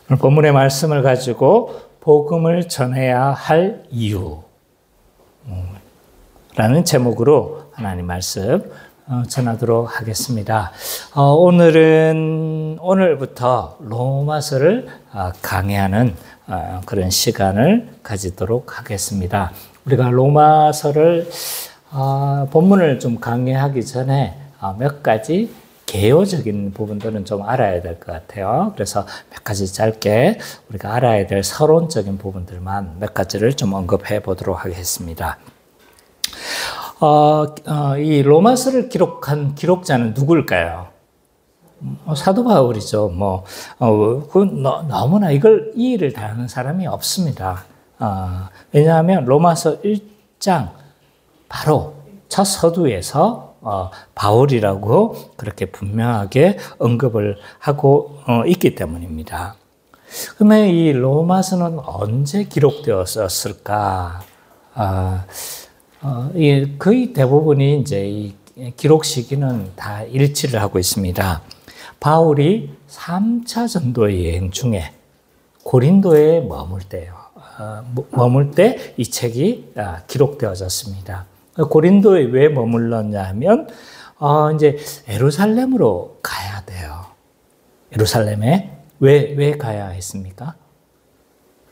오늘 본문의 말씀을 가지고 복음을 전해야 할 이유 라는 제목으로 하나님 말씀 전하도록 하겠습니다. 오늘부터 로마서를 강의하는 그런 시간을 가지도록 하겠습니다. 우리가 로마서를 본문을 좀 강의하기 전에 몇 가지 개요적인 부분들은 좀 알아야 될 것 같아요. 그래서 몇 가지 짧게 우리가 알아야 될 서론적인 부분들만 몇 가지를 좀 언급해 보도록 하겠습니다. 이 로마서를 기록한 기록자는 누굴까요? 사도 바울이죠. 너무나 이 일을 다 하는 사람이 없습니다. 왜냐하면 로마서 1장 바로 첫 서두에서 바울이라고 그렇게 분명하게 언급을 하고 있기 때문입니다. 그러면 이 로마서는 언제 기록되었을까? 거의 대부분이 이제 이 기록 시기는 다 일치를 하고 있습니다. 바울이 3차 전도의 여행 중에 고린도에 머물 때 이 책이 기록되어졌습니다. 고린도에 왜 머물렀냐 하면, 이제 예루살렘으로 가야 돼요. 예루살렘에 왜 가야 했습니까?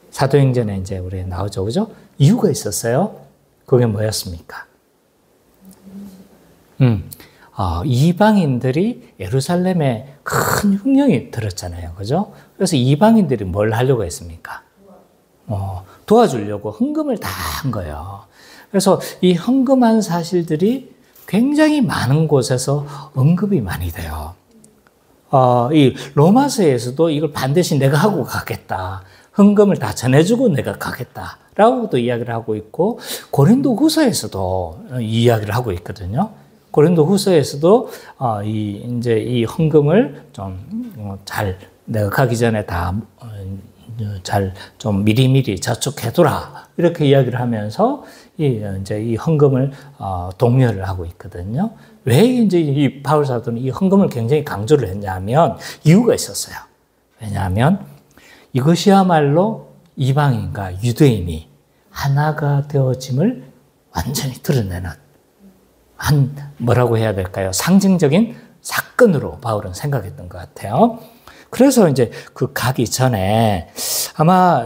사도행전에 이제 우리 나오죠, 그죠? 이유가 있었어요. 그게 뭐였습니까? 이방인들이 예루살렘에 큰 흉령이 들었잖아요. 그죠? 그래서 이방인들이 뭘 하려고 했습니까? 도와주려고 헌금을 다 한 거예요. 그래서 이 헌금한 사실들이 굉장히 많은 곳에서 언급이 많이 돼요. 이 로마서에서도 이걸 반드시 내가 하고 가겠다. 헌금을 다 전해주고 내가 가겠다. 라고도 이야기를 하고 있고, 고린도 후서에서도 이 이야기를 하고 있거든요. 고린도 후서에서도 이제 이 헌금을 좀 잘 내가 가기 전에 다 잘 좀 미리미리 저축해두라. 이렇게 이야기를 하면서 이제 이 헌금을 독려를 하고 있거든요. 왜 이제 이 바울 사도는 이 헌금을 굉장히 강조를 했냐면 이유가 있었어요. 왜냐하면 이것이야말로 이방인과 유대인이 하나가 되어짐을 완전히 드러내는 뭐라고 해야 될까요? 상징적인 사건으로 바울은 생각했던 것 같아요. 그래서 이제 그 가기 전에 아마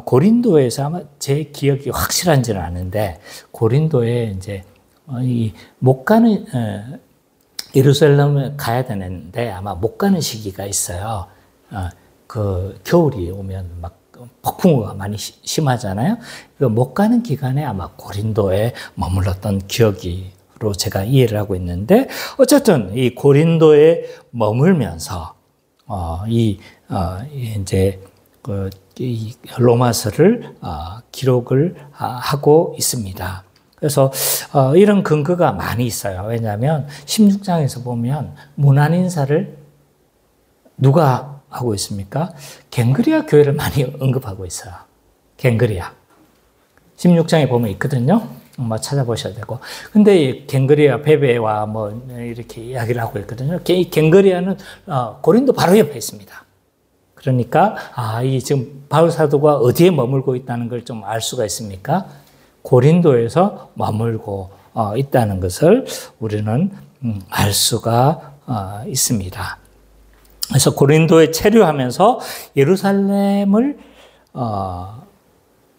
고린도에서 아마 제 기억이 확실한지는 않은데 고린도에 이제 못 가는 예루살렘에 가야 되는데 아마 못 가는 시기가 있어요. 그 겨울이 오면 막 폭풍우가 많이 심하잖아요. 못 가는 기간에 아마 고린도에 머물렀던 기억으로 제가 이해를 하고 있는데 어쨌든 이 고린도에 머물면서 이제 이 로마서를 기록을 하고 있습니다. 그래서 이런 근거가 많이 있어요. 왜냐하면 16장에서 보면 문안 인사를 누가 하고 있습니까? 갱그리아 교회를 많이 언급하고 있어요. 갱그리아. 16장에 보면 있거든요. 찾아보셔야 되고. 근데 이 갱그리아 베베와 이렇게 이야기를 하고 있거든요. 이 갱그리아는 고린도 바로 옆에 있습니다. 그러니까, 이 지금 바울 사도가 어디에 머물고 있다는 걸 좀 알 수가 있습니까? 고린도에서 머물고 있다는 것을 우리는 알 수가 있습니다. 그래서 고린도에 체류하면서 예루살렘을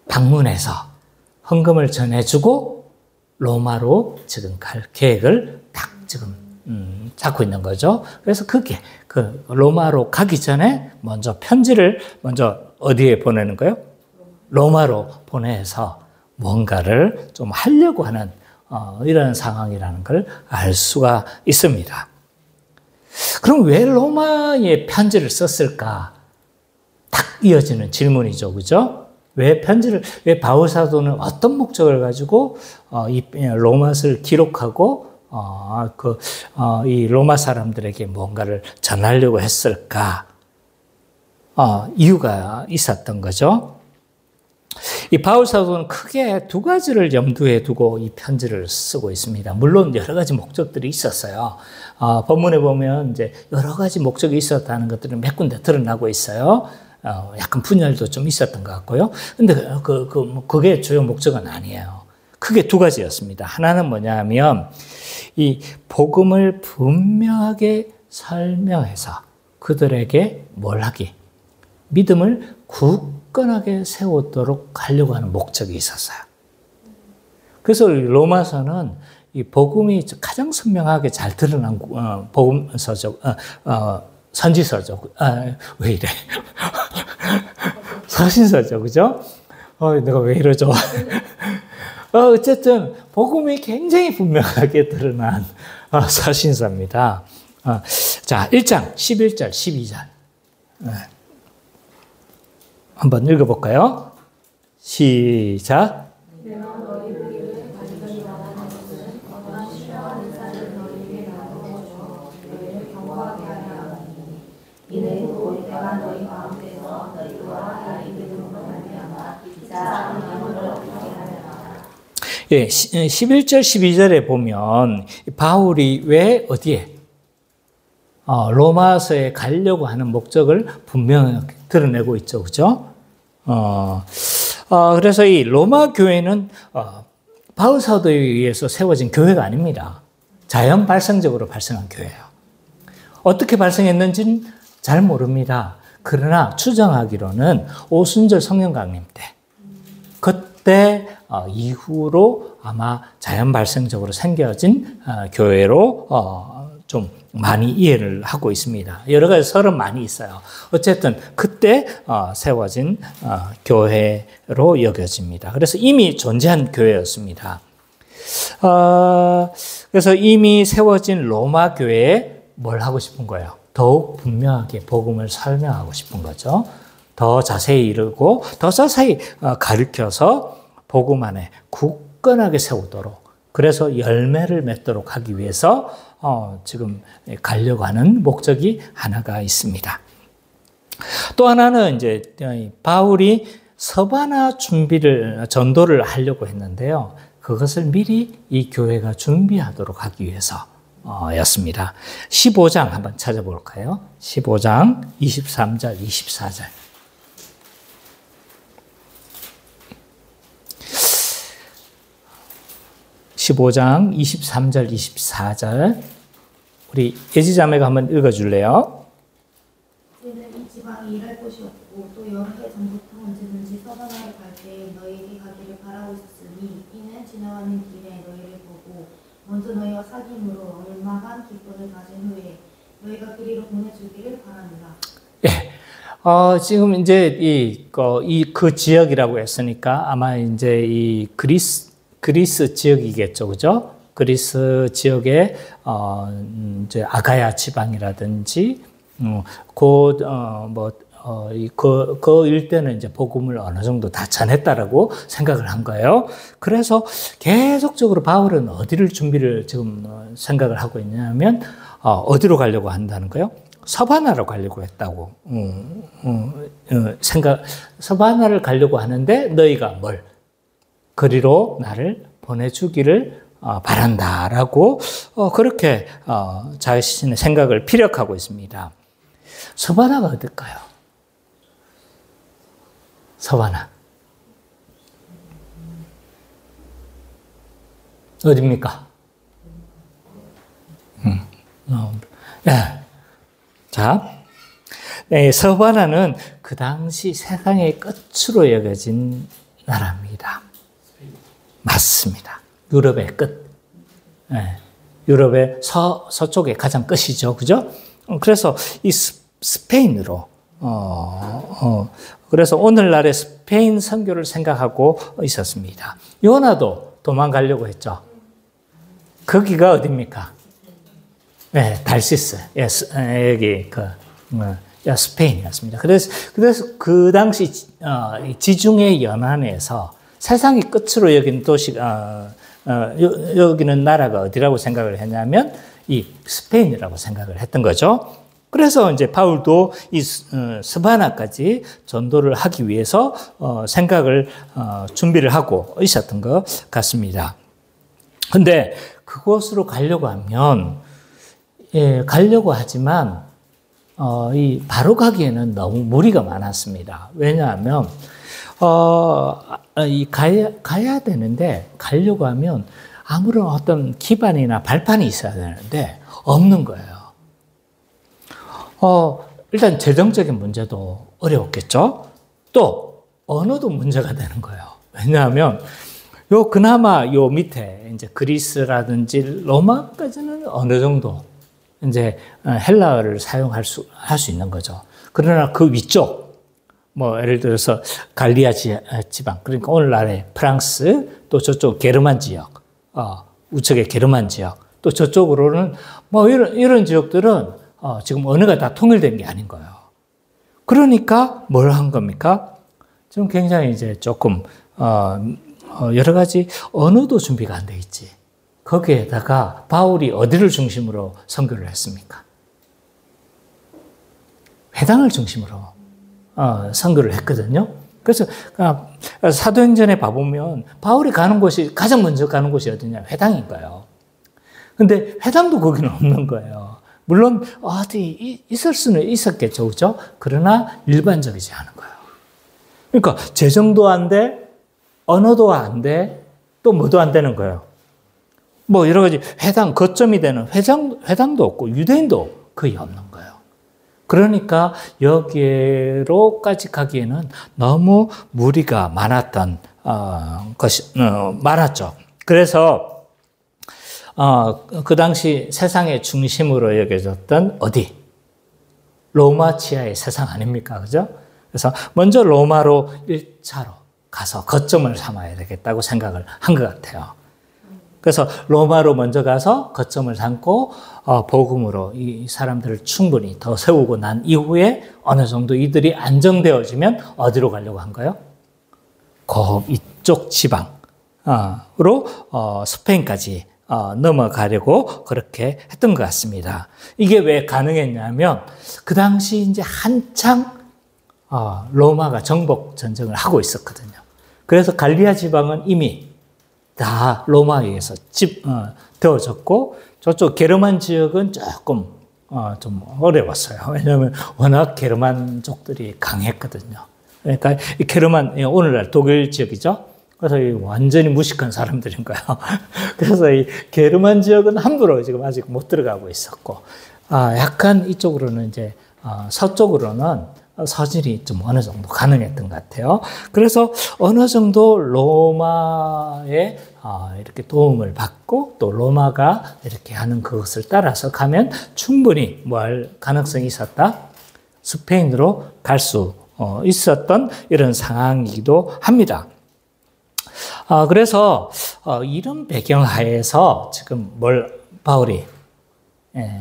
방문해서 헌금을 전해주고 로마로 지금 갈 계획을 딱 지금 잡고 있는 거죠. 그래서 그게 그 로마로 가기 전에 먼저 편지를 어디에 보내는 거예요? 로마로 보내서 뭔가를 좀 하려고 하는 이런 상황이라는 걸 알 수가 있습니다. 그럼 왜 로마에 편지를 썼을까? 딱 이어지는 질문이죠. 그죠? 왜 바울 사도는 어떤 목적을 가지고 이 로마서를 기록하고 이 로마 사람들에게 뭔가를 전하려고 했을까? 이유가 있었던 거죠. 이 바울 사도는 크게 두 가지를 염두에 두고 이 편지를 쓰고 있습니다. 물론 여러 가지 목적들이 있었어요. 본문에 보면 이제 여러 가지 목적이 있었다는 것들은 몇 군데 드러나고 있어요. 약간 분열도 좀 있었던 것 같고요. 근데 그게 주요 목적은 아니에요. 크게 두 가지였습니다. 하나는 뭐냐면 이 복음을 분명하게 설명해서 그들에게 뭘 하기? 믿음을 굳건하게 세우도록 하려고 하는 목적이 있었어요. 그래서 로마서는 이 복음이 가장 선명하게 잘 드러난 복음서적, 선지서적, 왜 이래? 서신서죠, 그죠? 내가 왜 이러죠? 어쨌든 복음이 굉장히 분명하게 드러난 서신서입니다. 자, 1장 11절, 12절. 한번 읽어볼까요? 시작. 예, 11절, 12절에 보면 바울이 왜 어디에 로마서에 가려고 하는 목적을 분명하게 드러내고 있죠, 그죠? 그래서 이 로마 교회는 바울 사도에 의해서 세워진 교회가 아닙니다. 자연 발생적으로 발생한 교회예요. 어떻게 발생했는지는 잘 모릅니다. 그러나 추정하기로는 오순절 성령 강림 때, 그때 이후로 아마 자연 발생적으로 생겨진 교회로 좀 많이 이해를 하고 있습니다. 여러 가지 설은 많이 있어요. 어쨌든 그때 세워진 교회로 여겨집니다. 그래서 이미 존재한 교회였습니다. 그래서 이미 세워진 로마 교회에 뭘 하고 싶은 거예요? 더욱 분명하게 복음을 설명하고 싶은 거죠. 더 자세히 이르고 더 자세히 가르쳐서 복음 안에 굳건하게 세우도록, 그래서 열매를 맺도록 하기 위해서 지금 가려고 하는 목적이 하나가 있습니다. 또 하나는 이제 바울이 서바나 전도를 하려고 했는데요. 그것을 미리 이 교회가 준비하도록 하기 위해서 였습니다. 15장 한번 찾아볼까요? 15장 23절, 24절. 15장 23절, 24절. 우리 예지자매가 한번 읽어줄래요? 이제는 이 지방이 일할 곳이 없고 또 여러 해 전부터 언제든지 서바나에 갈 때 너희에게 가기를 바라고 있었으니 이는 지나가는 길에 너희를 보고 먼저 너희와 사귐으로 얼마간 기쁨을 가진 후에 너희가 그리로 보내주기를 바랍니다. 예. 지금 이제 그 지역이라고 했으니까 아마 이제 이 그리스 지역이겠죠, 그죠? 그리스 지역에 이제 아가야 지방이라든지 그 일대는 이제 복음을 어느 정도 다 전했다라고 생각을 한 거예요. 그래서 계속적으로 바울은 어디를 준비를 지금 생각을 하고 있냐면 어디로 가려고 한다는 거예요? 서바나로 가려고 했다고 서바나를 가려고 하는데 너희가 뭘? 그리로 나를 보내주기를 바란다라고 그렇게 자신의 생각을 피력하고 있습니다. 서바나가 어딜까요? 서바나 어디입니까? 네. 자, 서바나는 그 당시 세상의 끝으로 여겨진 나라입니다. 맞습니다. 유럽의 끝. 유럽의 서쪽의 가장 끝이죠. 그죠? 그래서 이 스페인으로, 그래서 오늘날의 스페인 선교를 생각하고 있었습니다. 요나도 도망가려고 했죠. 거기가 어디입니까? 네, 달시스. 여기, 스페인이었습니다. 그래서 그 당시, 지중해 연안에서 세상이 끝으로 여기는 여기는 나라가 어디라고 생각을 했냐면 이 스페인이라고 생각을 했던 거죠. 그래서 이제 바울도 이 스바나까지 전도를 하기 위해서 준비를 하고 있었던 것 같습니다. 근데 그곳으로 가려고 하면, 가려고 하지만 이 바로 가기에는 너무 무리가 많았습니다. 왜냐하면 가야 되는데 가려고 하면 아무런 어떤 기반이나 발판이 있어야 되는데 없는 거예요. 일단 재정적인 문제도 어려웠겠죠. 또 언어도 문제가 되는 거예요. 왜냐하면 그나마 밑에 이제 그리스라든지 로마까지는 어느 정도 이제 헬라어를 사용할 수 있는 거죠. 그러나 그 위쪽, 예를 들어서 갈리아 지방, 그러니까 오늘날의 프랑스, 또 저쪽 게르만 지역, 우측의 게르만 지역, 또 저쪽으로는 이런 지역들은 지금 언어가 다 통일된 게 아닌 거예요. 그러니까 뭘 한 겁니까? 지금 굉장히 이제 조금 여러 가지 언어도 준비가 안 돼 있지. 거기에다가 바울이 어디를 중심으로 선교를 했습니까? 회당을 중심으로 선교를 했거든요. 그래서 사도행전에 봐보면 바울이 가장 먼저 가는 곳이 어디냐? 회당인 거예요. 근데 회당도 거기는 없는 거예요. 물론 어디 있을 수는 있었겠죠, 그죠? 그러나 일반적이지 않은 거예요. 그러니까 재정도 안 돼, 언어도 안 돼, 또 뭐도 안 되는 거예요. 여러 가지 거점이 되는 회당도 없고 유대인도 거의 없는 거예요. 그러니까 여기로까지 가기에는 너무 무리가 많았던 많았죠. 그래서 그 당시 세상의 중심으로 여겨졌던 어디? 로마 치하의 세상 아닙니까? 그죠? 그래서 먼저 로마로 1차로 가서 거점을 삼아야 되겠다고 생각을 한 것 같아요. 그래서 로마로 먼저 가서 거점을 삼고 복음으로 이 사람들을 충분히 더 세우고 난 이후에 어느 정도 이들이 안정되어지면 어디로 가려고 한 거예요? 이쪽 지방으로 스페인까지 넘어가려고 그렇게 했던 것 같습니다. 이게 왜 가능했냐면 그 당시 이제 한창 로마가 정복 전쟁을 하고 있었거든요. 그래서 갈리아 지방은 이미 다 로마에 의해서 되어졌고 저쪽 게르만 지역은 조금 좀 어려웠어요. 왜냐하면 워낙 게르만족들이 강했거든요. 그러니까 이 게르만 오늘날 독일 지역이죠. 그래서 완전히 무식한 사람들인 거예요. 그래서 이 게르만 지역은 함부로 지금 아직 못 들어가고 있었고, 약간 이쪽으로는 이제 서쪽으로는 서질이 좀 어느 정도 가능했던 것 같아요. 그래서 어느 정도 로마의 이렇게 도움을 받고 또 로마가 이렇게 하는 그것을 따라서 가면 충분히 할 가능성이 있었다. 스페인으로 갈 수 있었던 이런 상황이기도 합니다. 그래서 이런 배경하에서 지금 바울이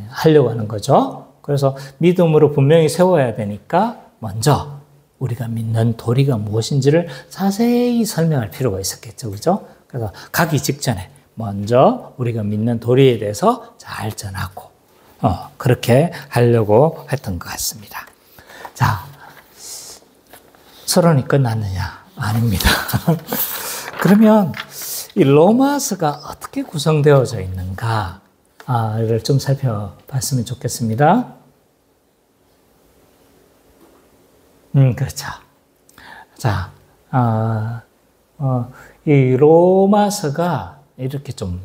하려고 하는 거죠. 그래서 믿음으로 분명히 세워야 되니까 먼저 우리가 믿는 도리가 무엇인지를 자세히 설명할 필요가 있었겠죠. 그죠? 그래서 가기 직전에 먼저 우리가 믿는 도리에 대해서 잘 전하고 그렇게 하려고 했던 것 같습니다. 자, 서론이 끝났느냐? 아닙니다. 그러면 이 로마서가 어떻게 구성되어져 있는가를 좀 살펴봤으면 좋겠습니다. 그렇죠. 자, 이 로마서가 이렇게 좀,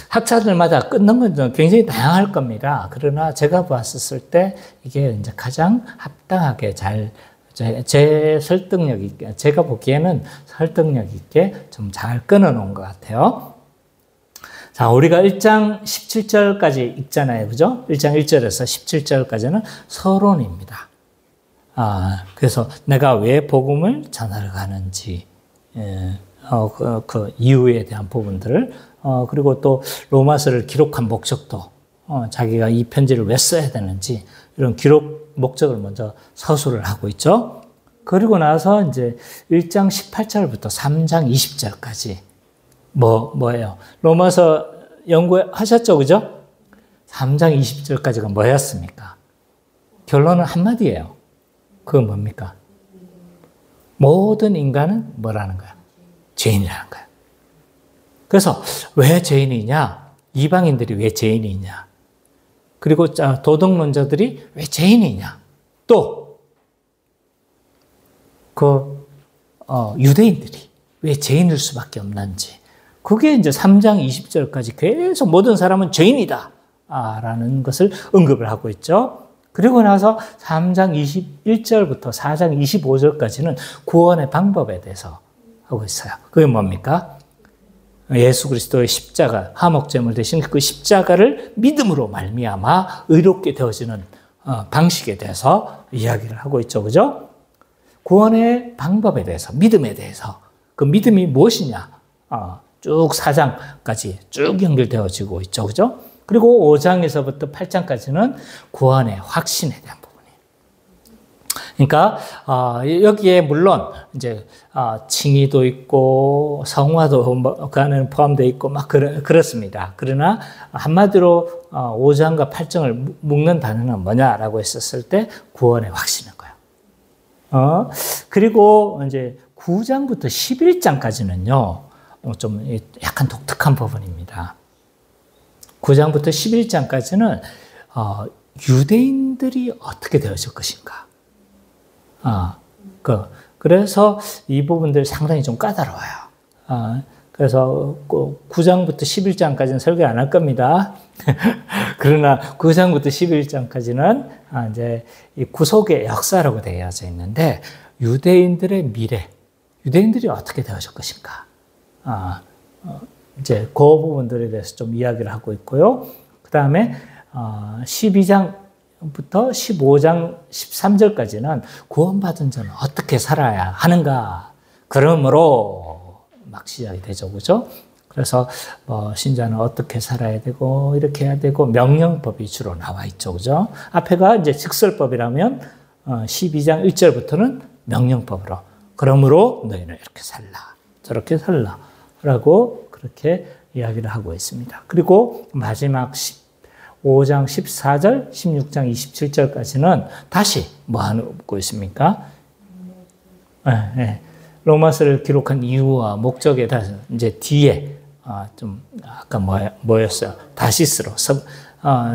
학자들마다 끊는 건 굉장히 다양할 겁니다. 그러나 제가 봤을 때 이게 이제 가장 합당하게 설득력 있게, 제가 보기에는 설득력 있게 좀 잘 끊어놓은 것 같아요. 자, 우리가 1장 17절까지 읽잖아요. 그죠? 1장 1절에서 17절까지는 서론입니다. 그래서 내가 왜 복음을 전하러 가는지, 그 이유에 대한 부분들을, 그리고 또 로마서를 기록한 목적도, 자기가 이 편지를 왜 써야 되는지, 이런 기록 목적을 먼저 서술을 하고 있죠. 그리고 나서 이제 1장 18절부터 3장 20절까지, 뭐예요? 로마서 연구하셨죠? 그죠? 3장 20절까지가 뭐였습니까? 결론은 한마디예요. 그건 뭡니까? 모든 인간은 뭐라는 거야? 죄인이라는 거야. 그래서 왜 죄인이냐? 이방인들이 왜 죄인이냐? 그리고 도덕론자들이 왜 죄인이냐? 또 유대인들이 왜 죄인일 수밖에 없는지. 그게 이제 3장 20절까지 계속 모든 사람은 죄인이다 라는 것을 언급을 하고 있죠. 그리고 나서 3장 21절부터 4장 25절까지는 구원의 방법에 대해서 하고 있어요. 그게 뭡니까? 예수 그리스도의 십자가, 화목제물 대신 그 십자가를 믿음으로 말미암아 의롭게 되어지는 방식에 대해서 이야기를 하고 있죠. 그죠? 구원의 방법에 대해서, 믿음에 대해서, 그 믿음이 무엇이냐? 쭉 4장까지 쭉 연결되어지고 있죠. 그죠? 그리고 5장에서부터 8장까지는 구원의 확신에 대한 부분이에요. 그러니까 여기에 물론 이제 칭의도 있고 성화도 포함되어 있고 막 그렇습니다. 그러나 한마디로 5장과 8장을 묶는 단어는 뭐냐라고 했었을 때 구원의 확신인 거예요. 그리고 이제 9장부터 11장까지는요. 좀 약간 독특한 부분입니다. 9장부터 11장까지는 유대인들이 어떻게 되어질 것인가. 그래서 이 부분들이 상당히 좀 까다로워요. 그래서 9장부터 11장까지는 설교 안 할 겁니다. 그러나 9장부터 11장까지는 이제 이 구속의 역사라고 되어져 있는데 유대인들의 미래, 유대인들이 어떻게 되어질 것인가. 이제 그 부분들에 대해서 좀 이야기를 하고 있고요. 그 다음에 12장부터 15장 13절까지는 구원받은 자는 어떻게 살아야 하는가. 그러므로 막 시작이 되죠. 그죠? 그래서 신자는 어떻게 살아야 되고 이렇게 해야 되고 명령법이 주로 나와 있죠. 그죠? 앞에가 이제 직설법이라면 12장 1절부터는 명령법으로 그러므로 너희는 이렇게 살라. 저렇게 살라. 라고 그렇게 이야기를 하고 있습니다. 그리고 마지막 15장 14절, 16장 27절까지는 다시 뭐 하고 있습니까? 로마서를 기록한 이유와 목적에 대해서 이제 뒤에 좀 아까 뭐였어요? 다시스로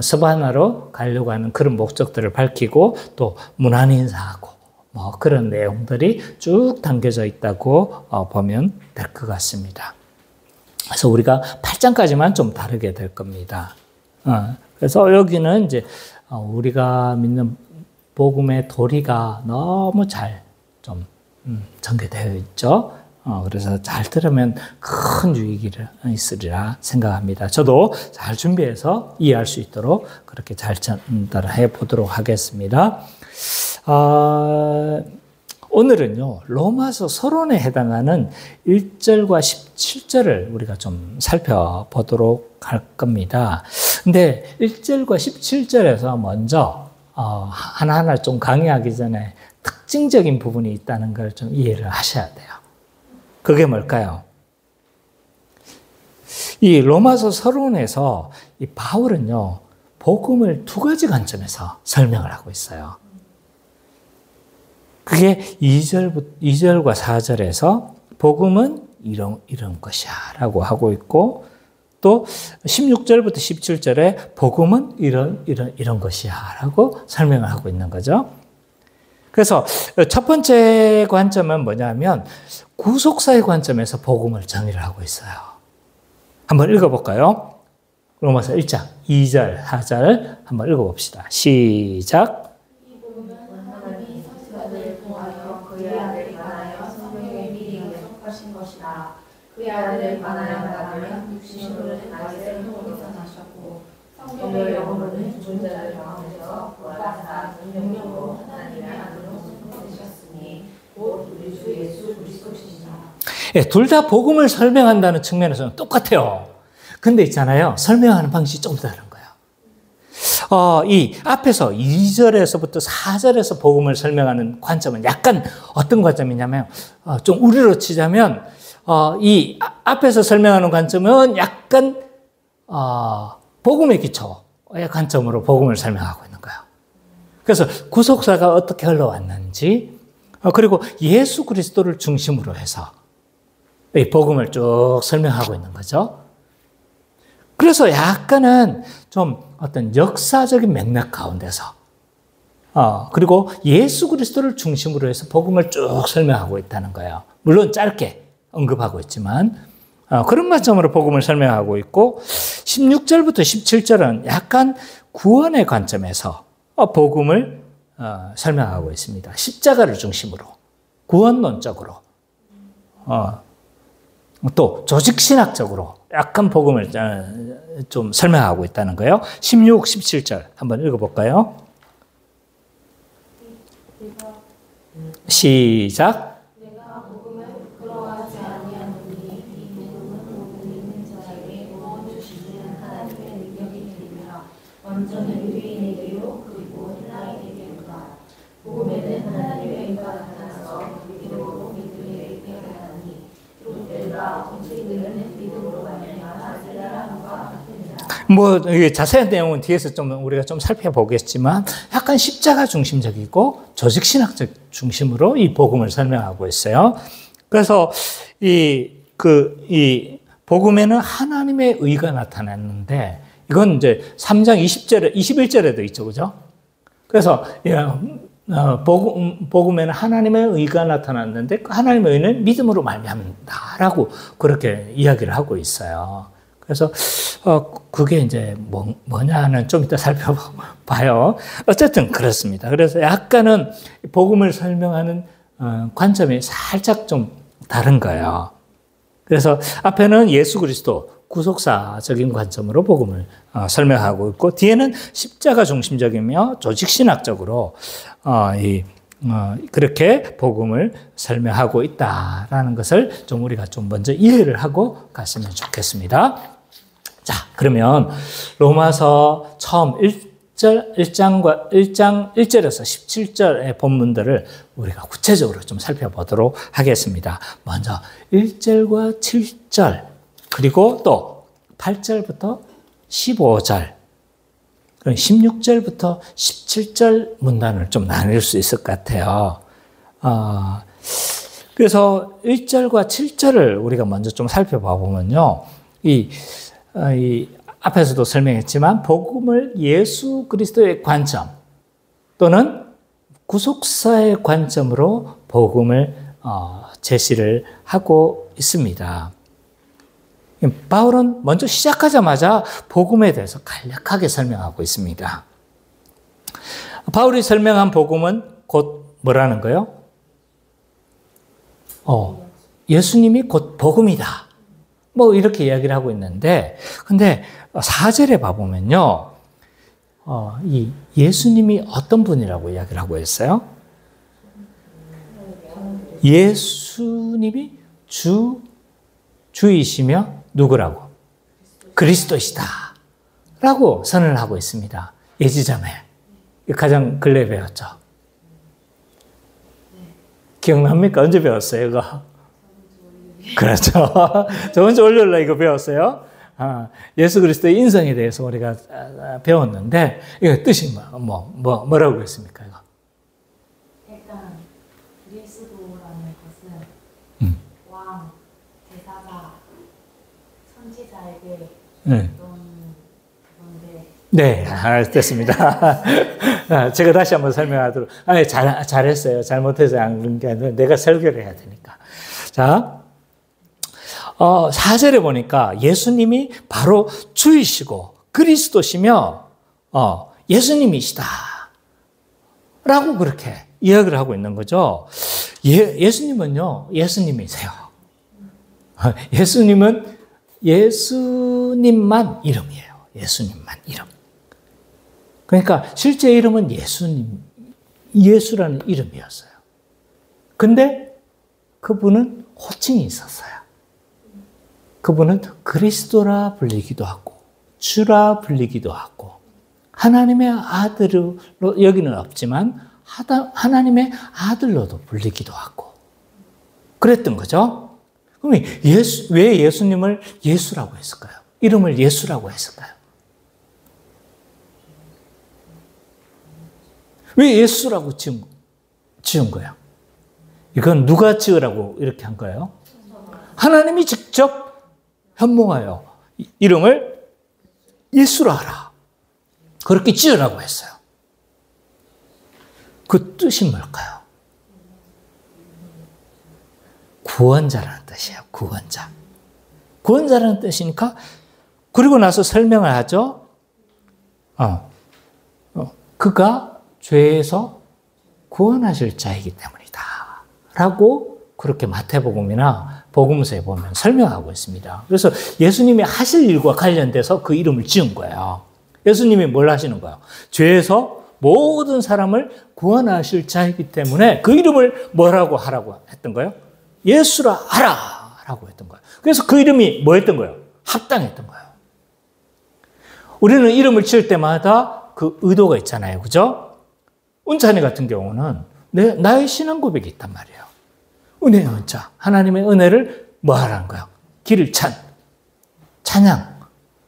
서바나로 가려고 하는 그런 목적들을 밝히고 또 문안 인사하고 뭐 그런 내용들이 쭉 담겨져 있다고 보면 될 것 같습니다. 그래서 우리가 8장까지만 좀 다르게 될 겁니다. 그래서 여기는 이제 우리가 믿는 복음의 도리가 너무 잘 좀 전개되어 있죠. 그래서 잘 들으면 큰 유익이 있으리라 생각합니다. 저도 잘 준비해서 이해할 수 있도록 그렇게 잘 전달해 보도록 하겠습니다. 오늘은요, 로마서 서론에 해당하는 1절과 17절을 우리가 좀 살펴보도록 할 겁니다. 근데 1절과 17절에서 먼저 하나하나 좀 강의하기 전에 특징적인 부분이 있다는 걸 좀 이해를 하셔야 돼요. 그게 뭘까요? 이 로마서 서론에서 이 바울은요, 복음을 두 가지 관점에서 설명을 하고 있어요. 그게 2절과 4절에서 복음은 이런 것이야 라고 하고 있고 또 16절부터 17절에 복음은 이런 것이야 라고 설명을 하고 있는 거죠. 그래서 첫 번째 관점은 뭐냐면 구속사의 관점에서 복음을 정의를 하고 있어요. 한번 읽어볼까요? 로마서 1장 2절, 4절 한번 읽어봅시다. 시작. 그의 아들을 만나면 육신으로는 다윗의 통으로서 나셨고 성령의 영으로는 죽은 자를 가운데서 부활하사 능력으로 하나님의 아들로 되셨으니 곧 우리 주 예수 그리스도시니라. 둘 다 복음을 설명한다는 측면에서는 똑같아요. 근데 있잖아요. 설명하는 방식이 좀 다른 거예요. 이 앞에서 2절에서부터 4절에서 복음을 설명하는 관점은 약간 어떤 관점이냐면 좀 우리로 치자면 이 앞에서 설명하는 관점은 약간 복음의 기초의 관점으로 복음을 설명하고 있는 거예요. 그래서 구속사가 어떻게 흘러왔는지 그리고 예수 그리스도를 중심으로 해서 이 복음을 쭉 설명하고 있는 거죠. 그래서 약간은 좀 어떤 역사적인 맥락 가운데서 그리고 예수 그리스도를 중심으로 해서 복음을 쭉 설명하고 있다는 거예요. 물론 짧게 언급하고 있지만 그런 관점으로 복음을 설명하고 있고 16절부터 17절은 약간 구원의 관점에서 복음을 설명하고 있습니다. 십자가를 중심으로 구원론적으로 또 조직신학적으로 약간 복음을 좀 설명하고 있다는 거예요. 16, 17절 한번 읽어볼까요? 시작. 내가 복음을 부끄러워하지 아니하노니 이 복음은 믿는 자에게 구원 주시는 하나님의 능력이 되리라. 먼저는 유대인에게요 그리고 헬라인에게로다. 복음에는 하나님의 의가 나타나서 믿음으로 믿음에 있게 하나니 또 내가 본체들은 믿음으로 말미암아 살리라함과 같으니라. 뭐 자세한 내용은 뒤에서 좀 우리가 좀 살펴보겠지만 약간 십자가 중심적이고 조직신학적 중심으로 이 복음을 설명하고 있어요. 그래서 이 복음에는 하나님의 의가 나타났는데 이건 이제 3장 21절에도 있죠, 그죠? 그래서 복음에는 하나님의 의가 나타났는데 그 하나님의 의는 믿음으로 말미암는다라고 그렇게 이야기를 하고 있어요. 그래서 그게 이제 뭐냐는 좀 이따 살펴봐요. 어쨌든 그렇습니다. 그래서 약간은 복음을 설명하는 관점이 살짝 좀 다른 거예요. 그래서 앞에는 예수 그리스도 구속사적인 관점으로 복음을 설명하고 있고 뒤에는 십자가 중심적이며 조직신학적으로 그렇게 복음을 설명하고 있다라는 것을 좀 우리가 좀 먼저 이해를 하고 갔으면 좋겠습니다. 자, 그러면 로마서 처음 1장 1절에서 17절의 본문들을 우리가 구체적으로 좀 살펴보도록 하겠습니다. 먼저 1절과 7절, 그리고 또 8절부터 15절, 16절부터 17절 문단을 좀 나눌 수 있을 것 같아요. 그래서 1절과 7절을 우리가 먼저 좀 살펴봐 보면요. 이 앞에서도 설명했지만 복음을 예수 그리스도의 관점 또는 구속사의 관점으로 복음을 제시를 하고 있습니다. 바울은 먼저 시작하자마자 복음에 대해서 간략하게 설명하고 있습니다. 바울이 설명한 복음은 곧 뭐라는 거예요? 예수님이 곧 복음이다. 뭐 이렇게 이야기를 하고 있는데, 근데 4절에 봐보면요, 이 예수님이 어떤 분이라고 이야기를 하고 있어요? 예수님이 주이시며 누구라고? 그리스도시다. 라고 선언을 하고 있습니다. 예지자매. 가장 근래에 배웠죠. 기억납니까? 언제 배웠어요, 이거? 그렇죠. 저번 주 월요일날 이거 배웠어요. 예수 그리스도의 인성에 대해서 우리가 배웠는데, 이거 뜻이 뭐라고 했습니까, 이거? 일단, 그리스도라는 것은 왕, 제사장, 선지자에게 그런 건데. 네, 됐습니다. 제가 다시 한번 설명하도록. 잘했어요. 잘못해서 안 그런 게 아니라 내가 설교를 해야 되니까. 자, 4절에 보니까 예수님이 바로 주이시고 그리스도시며 예수님이시다. 라고 그렇게 이야기를 하고 있는 거죠. 예수님은요, 예수님이세요. 예수님은 예수님만 이름이에요. 예수님만 이름. 그러니까 실제 이름은 예수라는 이름이었어요. 근데 그분은 호칭이 있었어요. 그분은 그리스도라 불리기도 하고 주라 불리기도 하고 하나님의 아들로 여기는 없지만 하나님의 아들로도 불리기도 하고 그랬던 거죠. 그럼 왜 예수님을 예수라고 했을까요? 이름을 예수라고 했을까요? 왜 예수라고 지은 거예요? 이건 누가 지으라고 이렇게 한 거예요? 하나님이 직접 현몽하여 이름을 예수라 하라. 그렇게 지으라고 했어요. 그 뜻이 뭘까요? 구원자라는 뜻이에요. 구원자. 구원자라는 뜻이니까 그리고 나서 설명을 하죠. 그가 죄에서 구원하실 자이기 때문이다. 라고 그렇게 마태복음이나 복음서에 보면 설명하고 있습니다. 그래서 예수님이 하실 일과 관련돼서 그 이름을 지은 거예요. 예수님이 뭘 하시는 거예요? 죄에서 모든 사람을 구원하실 자이기 때문에 그 이름을 뭐라고 하라고 했던 거예요? 예수라 하라! 라고 했던 거예요. 그래서 그 이름이 뭐 했던 거예요? 합당했던 거예요. 우리는 이름을 지을 때마다 그 의도가 있잖아요. 그죠? 은찬이 같은 경우는 나의 신앙 고백이 있단 말이에요. 은혜의 은자. 하나님의 은혜를 뭐 하라는 거예요? 길을 찬양.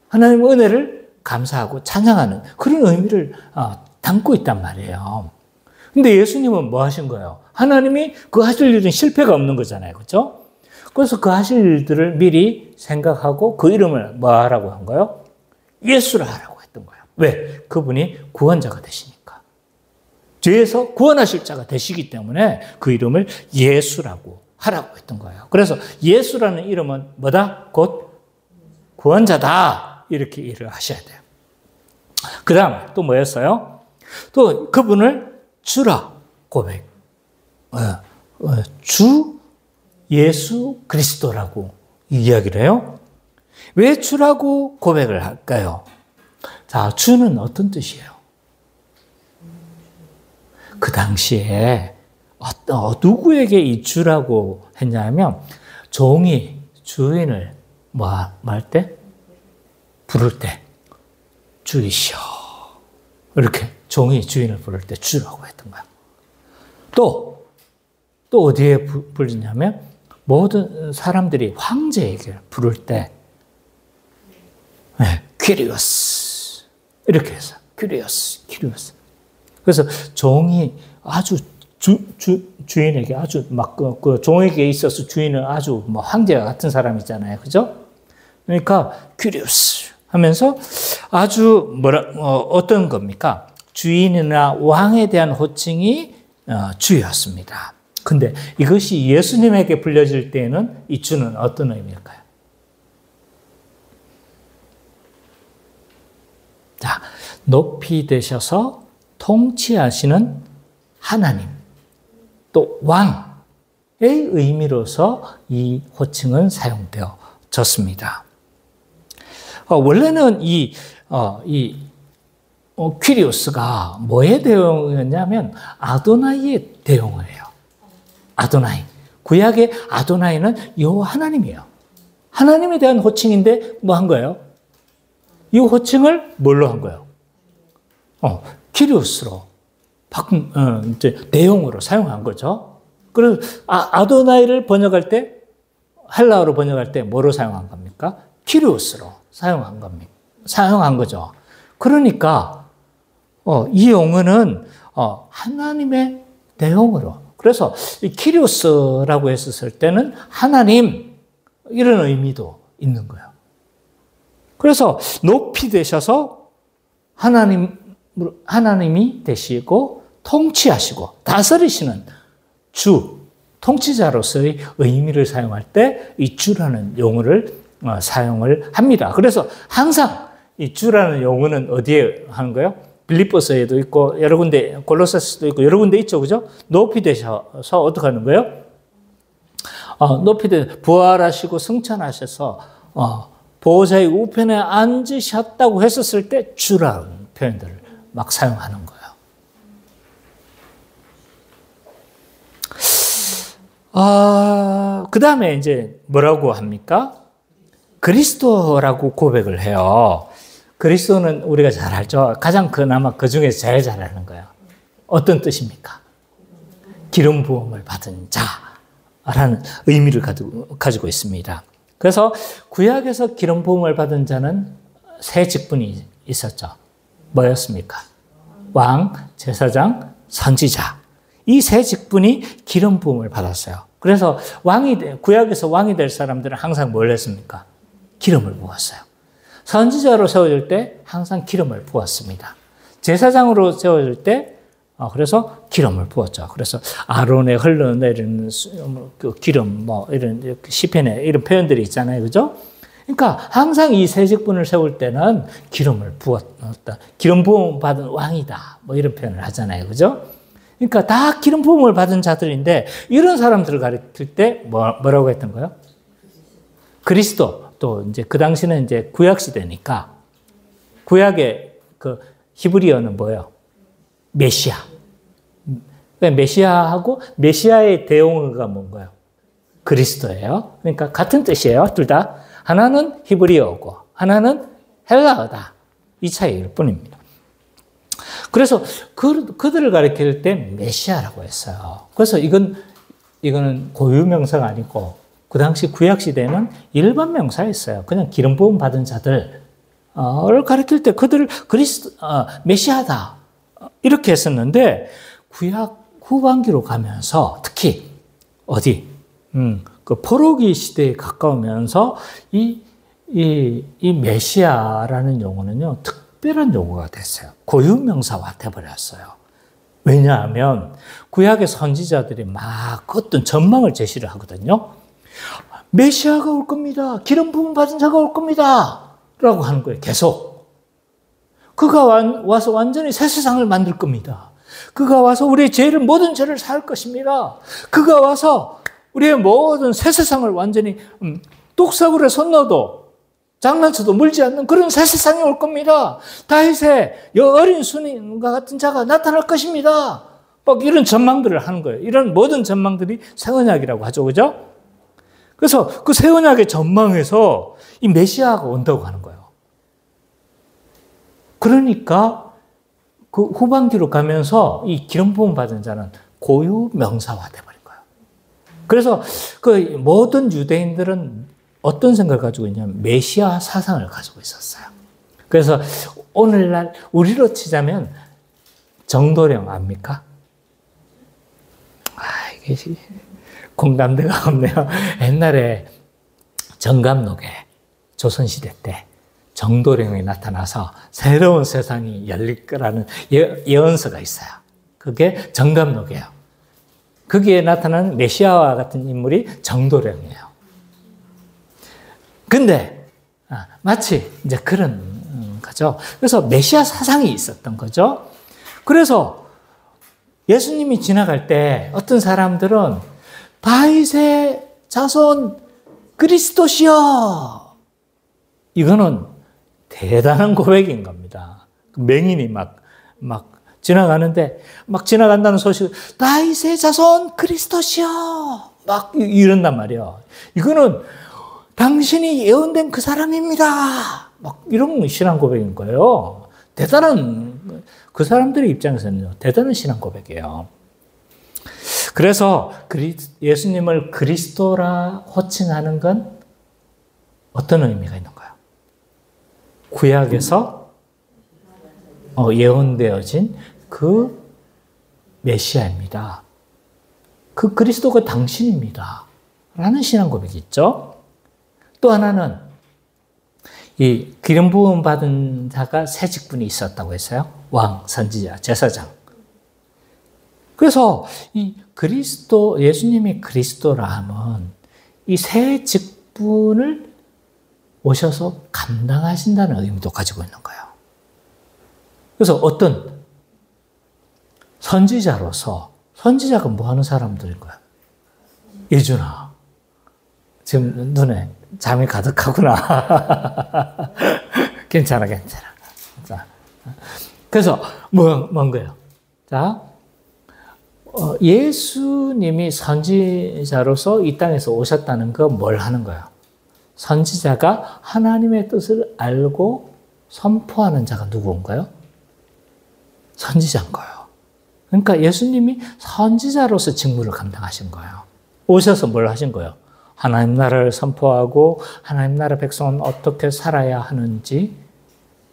하나님의 은혜를 감사하고 찬양하는 그런 의미를 담고 있단 말이에요. 근데 예수님은 뭐 하신 거예요? 하나님이 그 하실 일은 실패가 없는 거잖아요. 그죠? 그래서 그 하실 일들을 미리 생각하고 그 이름을 뭐 하라고 한 거예요? 예수라 하라고 했던 거예요. 왜? 그분이 구원자가 되시니까. 죄에서 구원하실 자가 되시기 때문에 그 이름을 예수라고 하라고 했던 거예요. 그래서 예수라는 이름은 뭐다? 곧 구원자다. 이렇게 일을 하셔야 돼요. 그 다음에 또 뭐였어요? 또 그분을 주라 고백. 주 예수 그리스도라고 이야기를 해요. 왜 주라고 고백을 할까요? 자, 주는 어떤 뜻이에요? 그 당시에 누구에게 이 주라고 했냐면 종이 주인을 뭐 할 때? 부를 때 주이시여. 이렇게 종이 주인을 부를 때 주라고 했던 거야. 또 어디에 부르냐면 모든 사람들이 황제에게 부를 때 퀴리오스 이렇게 해서 퀴리오스. 그래서 종이 아주 주인에게 아주 막 그 종에게 있어서 주인은 아주 뭐 황제와 같은 사람이잖아요, 그죠? 그러니까 퀴리오스 하면서 아주 어떤 겁니까? 주인이나 왕에 대한 호칭이 주였습니다. 근데 이것이 예수님에게 불려질 때에는 이 주는 어떤 의미일까요? 자, 높이 되셔서 통치하시는 하나님, 또 왕의 의미로서 이 호칭은 사용되어졌습니다. 원래는 이 퀴리오스가 뭐의 대용이었냐면 아도나이의 대용어예요. 아도나이. 구약의 아도나이는 여호와 하나님이에요. 하나님에 대한 호칭인데 뭐 한 거예요? 이 호칭을 뭘로 한 거예요? 퀴리오스로 이제 대용어로 사용한 거죠. 그래서 아도나이를 번역할 때 헬라어로 번역할 때 뭐로 사용한 겁니까? 퀴리오스로 사용한 겁니다. 사용한 거죠. 그러니까 이 용어는 하나님의 대용어로. 그래서 이 키리오스라고 했었을 때는 하나님 이런 의미도 있는 거예요. 그래서 높이 되셔서 하나님이 되시고 통치하시고 다스리시는 주, 통치자로서의 의미를 사용할 때 이 주라는 용어를 사용을 합니다. 그래서 항상 이 주라는 용어는 어디에 하는 거예요? 빌립보서에도 있고 여러 군데, 골로새서도 있고 여러 군데 있죠, 그죠? 높이 되셔서 어떻게 하는 거예요? 높이 되 부활하시고 승천하셔서 보호자의 우편에 앉으셨다고 했었을 때 주라는 표현들을 막 사용하는 거예요. 그 다음에 이제 뭐라고 합니까? 그리스도라고 고백을 해요. 그리스도는 우리가 잘 알죠. 가장 그나마 그 중에서 제일 잘 아는 거예요. 어떤 뜻입니까? 기름 부음을 받은 자라는 의미를 가지고 있습니다. 그래서 구약에서 기름 부음을 받은 자는 세 직분이 있었죠. 뭐였습니까? 왕, 제사장, 선지자. 이 세 직분이 기름 부음을 받았어요. 그래서 구약에서 왕이 될 사람들은 항상 뭘 했습니까? 기름을 부었어요. 선지자로 세워질 때 항상 기름을 부었습니다. 제사장으로 세워질 때 그래서 기름을 부었죠. 그래서 아론에 흘러내리는 그 기름, 뭐 이런 시편에 이런 표현들이 있잖아요, 그죠? 그러니까 항상 이 세 직분을 세울 때는 기름을 부었다. 기름 부음 받은 왕이다. 뭐 이런 표현을 하잖아요, 그죠? 그러니까 다 기름 부음을 받은 자들인데 이런 사람들을 가리킬 때 뭐라고 했던 거예요? 그리스도. 또 이제 그 당시는 이제 구약 시대니까 구약의 그 히브리어는 뭐예요? 메시아. 메시아하고 메시아의 대용어가 뭔가요? 그리스도예요. 그러니까 같은 뜻이에요. 둘 다. 하나는 히브리어고 하나는 헬라어다. 이 차이일 뿐입니다. 그래서 그들을 가리킬 때 메시아라고 했어요. 그래서 이거는 고유명사가 아니고 그 당시 구약 시대에는 일반 명사였어요. 그냥 기름 부음 받은 자들을 가리킬 때 그들을 메시아다 이렇게 했었는데 구약 후반기로 가면서 특히 그 포로기 시대에 가까우면서 이 메시아라는 용어는요 특별한 용어가 됐어요. 고유명사화 돼버렸어요. 왜냐하면 구약의 선지자들이 막 어떤 전망을 제시를 하거든요. 메시아가 올 겁니다. 기름 부음 받은 자가 올 겁니다. 라고 하는 거예요. 계속. 그가 와서 완전히 새 세상을 만들 겁니다. 그가 와서 우리의 모든 죄를 사할 것입니다. 그가 와서 우리의 모든 새 세상을 완전히 똑사구려에 손 넣어도 장난쳐도 물지 않는 그런 새 세상이 올 겁니다. 다윗의 어린 순임과 같은 자가 나타날 것입니다. 막 이런 전망들을 하는 거예요. 이런 모든 전망들이 새 언약이라고 하죠. 그죠? 그래서 그 새 언약의 전망에서 이 메시아가 온다고 하는 거예요. 그러니까 그 후반기로 가면서 이 기름 부음 받은 자는 고유 명사화 돼버린 거예요. 그래서 그 모든 유대인들은 어떤 생각을 가지고 있냐면 메시아 사상을 가지고 있었어요. 그래서 오늘날 우리로 치자면 정도령 압니까? 이게 공감대가 없네요. 옛날에 정감록에 조선시대 때 정도령이 나타나서 새로운 세상이 열릴 거라는 예언서가 있어요. 그게 정감록이에요. 거기에 나타나는 메시아와 같은 인물이 정도령이에요. 근데 마치 이제 그런 거죠. 그래서 메시아 사상이 있었던 거죠. 그래서 예수님이 지나갈 때 어떤 사람들은 다윗의 자손 그리스도시여, 이거는 대단한 고백인 겁니다. 맹인이 막 지나가는데 막 지나간다는 소식, 다윗의 자손 그리스도시여 막 이런단 말이에요. 이거는 당신이 예언된 그 사람입니다. 막 이런 신앙 고백인 거예요. 대단한, 그 사람들의 입장에서는요, 대단한 신앙 고백이에요. 그래서 예수님을 그리스도라 호칭하는 건 어떤 의미가 있는 거예요? 구약에서 예언되어진 그 메시아입니다. 그 그리스도가 당신입니다. 라는 신앙 고백이 있죠. 또 하나는 이 기름 부음 받은 자가 세 직분이 있었다고 했어요. 왕, 선지자, 제사장. 그래서 이 예수님이 그리스도라 하면 이 세 직분을 오셔서 감당하신다는 의미도 가지고 있는 거예요. 그래서 어떤 선지자가 뭐 하는 사람들인 거야? 예준아, 지금 눈에 잠이 가득하구나. 괜찮아. 자, 그래서 뭔 거예요? 자, 예수님이 선지자로서 이 땅에서 오셨다는 건 뭘 하는 거예요? 선지자가 하나님의 뜻을 알고 선포하는 자가 누구인가요? 선지자인 거예요. 그러니까 예수님이 선지자로서 직무를 감당하신 거예요. 오셔서 뭘 하신 거예요? 하나님 나라를 선포하고 하나님 나라 백성은 어떻게 살아야 하는지,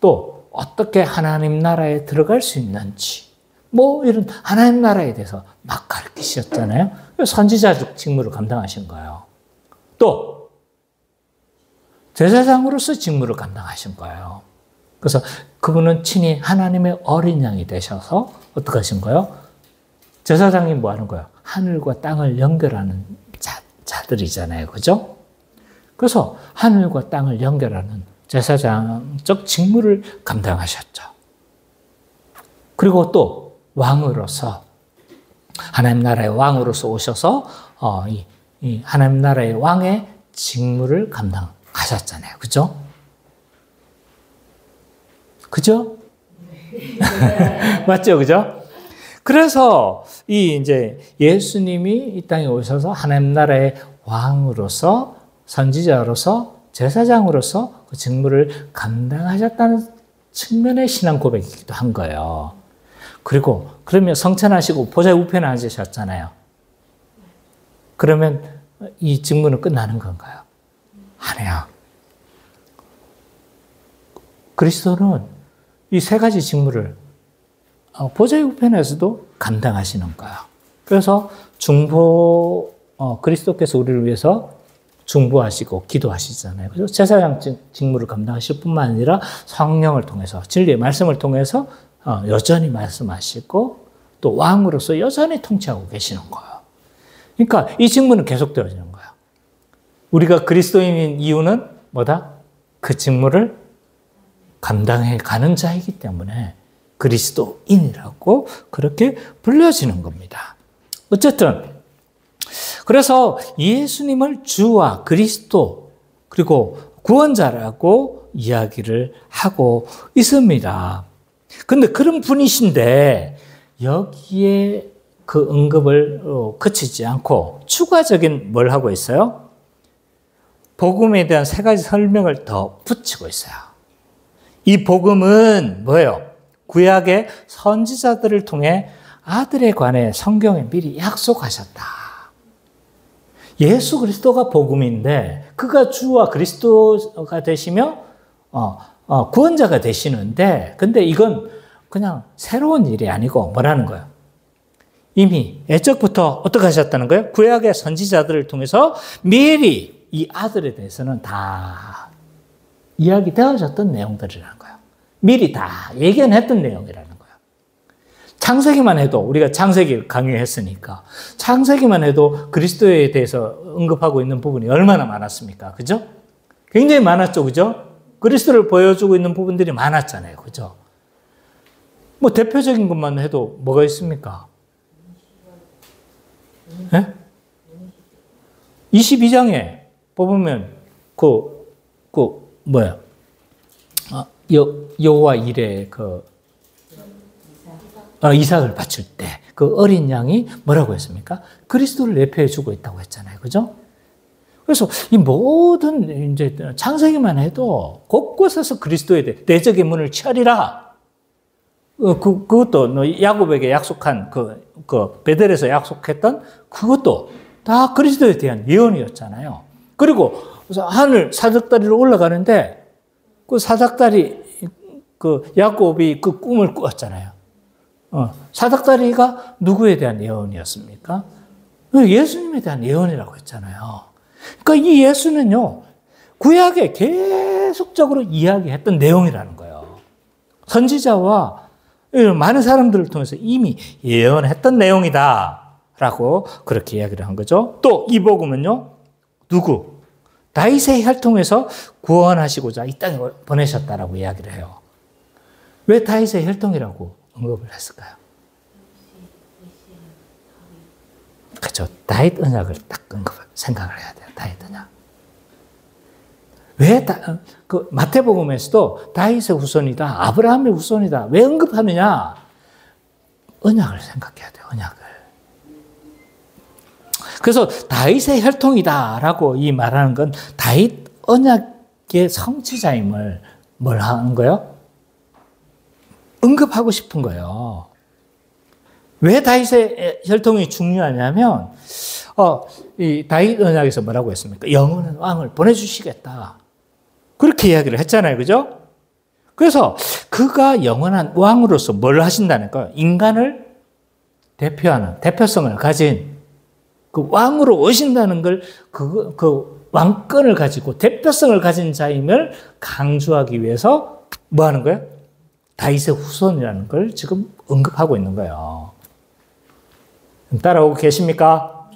또 어떻게 하나님 나라에 들어갈 수 있는지, 뭐 이런 하나님 나라에 대해서 막 가르치셨잖아요. 선지자적 직무를 감당하신 거예요. 또 제사장으로서 직무를 감당하신 거예요. 그래서 그분은 친히 하나님의 어린 양이 되셔서 어떻게 하신 거예요? 제사장이 뭐 하는 거예요? 하늘과 땅을 연결하는 자들이잖아요. 그죠? 그래서 하늘과 땅을 연결하는 제사장적 직무를 감당하셨죠. 그리고 또 왕으로서 하나님 나라의 왕으로서 오셔서 이 하나님 나라의 왕의 직무를 감당하셨잖아요. 그죠? 그죠? 맞죠? 그죠? 그래서 이제 예수님이 이 땅에 오셔서 하나님 나라의 왕으로서 선지자로서 제사장으로서 그 직무를 감당하셨다는 측면의 신앙 고백이기도 한 거예요. 그리고 그러면 성천하시고 보좌 우편에 앉으셨잖아요. 그러면 이 직무는 끝나는 건가요? 아니요. 그리스도는 이 세 가지 직무를 보좌 우편에서도 감당하시는 거예요. 그래서 그리스도께서 우리를 위해서 중보하시고 기도하시잖아요. 그래서 제사장 직무를 감당하실 뿐만 아니라 성령을 통해서 진리의 말씀을 통해서 여전히 말씀하시고 또 왕으로서 여전히 통치하고 계시는 거예요. 그러니까 이 직무는 계속되어지는 거예요. 우리가 그리스도인인 이유는 뭐다? 그 직무를 감당해 가는 자이기 때문에 그리스도인이라고 그렇게 불려지는 겁니다. 어쨌든 그래서 예수님을 주와 그리스도 그리고 구원자라고 이야기를 하고 있습니다. 그런데 그런 분이신데 여기에 그 언급을 그치지 않고 추가적인 뭘 하고 있어요? 복음에 대한 세 가지 설명을 더 붙이고 있어요. 이 복음은 뭐예요? 구약의 선지자들을 통해 아들에 관해 성경에 미리 약속하셨다. 예수 그리스도가 복음인데 그가 주와 그리스도가 되시며 구원자가 되시는데 근데 이건 그냥 새로운 일이 아니고 뭐라는 거예요? 이미 애적부터 어떻게 하셨다는 거예요? 구약의 선지자들을 통해서 미리 이 아들에 대해서는 다 이야기되어졌던 내용들이라는 거예요. 미리 다 예견했던 내용이라는 거예요. 창세기만 해도 우리가 창세기 강의했으니까 창세기만 해도 그리스도에 대해서 언급하고 있는 부분이 얼마나 많았습니까? 그죠? 굉장히 많았죠. 그죠? 그리스도를 보여주고 있는 부분들이 많았잖아요. 그죠? 뭐 대표적인 것만 해도 뭐가 있습니까? 네? 22장에 뽑으면 뭐야? 여호와 이레 이삭을 바칠 때 그 어린 양이 뭐라고 했습니까? 그리스도를 예표해 주고 있다고 했잖아요. 그죠? 그래서 이 모든 이제 창세기만 해도 곳곳에서 그리스도에 대해 대적의 문을 치리라. 그것도 야곱에게 약속한 그 베델에서 약속했던 그것도 다 그리스도에 대한 예언이었잖아요. 그리고 하늘 사닥다리로 올라가는데 그 사닥다리 그 야곱이 그 꿈을 꾸었잖아요. 사닥다리가 누구에 대한 예언이었습니까? 예수님에 대한 예언이라고 했잖아요. 그러니까 이 예수는요, 구약에 계속적으로 이야기했던 내용이라는 거예요. 선지자와 많은 사람들을 통해서 이미 예언했던 내용이다라고 그렇게 이야기를 한 거죠. 또 이 복음은요, 누구? 다윗의 혈통에서 구원하시고자 이 땅에 보내셨다라고 이야기를 해요. 왜 다윗의 혈통이라고 언급을 했을까요? 그렇죠. 다윗 언약을 딱 생각을 해야 돼요. 다윗 언약. 왜 마태복음에서도 다윗의 후손이다, 아브라함의 후손이다. 왜 언급하느냐? 언약을 생각해야 돼요. 언약을. 그래서 다윗의 혈통이다라고 이 말하는 건 다윗 언약의 성취자임을 뭘 하는 거예요? 언급하고 싶은 거예요. 왜 다윗의 혈통이 중요하냐면 이 다윗 언약에서 뭐라고 했습니까? 영원한 왕을 보내주시겠다. 그렇게 이야기를 했잖아요. 그죠? 그래서 그가 영원한 왕으로서 뭘 하신다는 거예요? 인간을 대표하는 대표성을 가진 그 왕으로 오신다는 걸 그 왕권을 가지고 대표성을 가진 자임을 강조하기 위해서 뭐 하는 거예요? 다윗의 후손이라는 걸 지금 언급하고 있는 거예요. 따라오고 계십니까?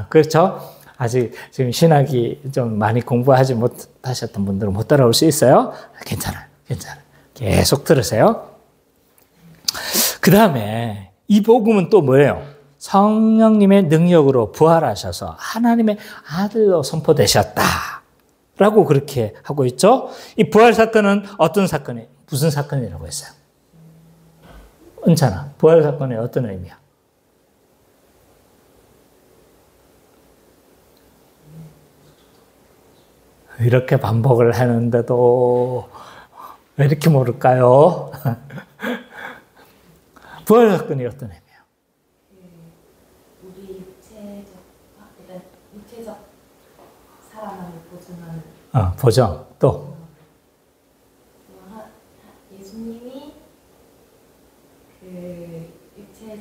그렇죠? 아직 지금 신학이 좀 많이 공부하지 못하셨던 분들은 못 따라올 수 있어요. 괜찮아요. 괜찮아요. 계속 들으세요. 그 다음에 이 복음은 또 뭐예요? 성령님의 능력으로 부활하셔서 하나님의 아들로 선포되셨다. 라고 그렇게 하고 있죠. 이 부활 사건은 어떤 사건이에요? 무슨 사건이라고 했어요? 은찬아, 부활 사건의 어떤 의미야? 이렇게 반복을 하는데도 왜 이렇게 모를까요? 부활 사건이 어떤 의미예요? 우리 육체적 살아남을 보증하는. 보정. 또 예수님이 그 육체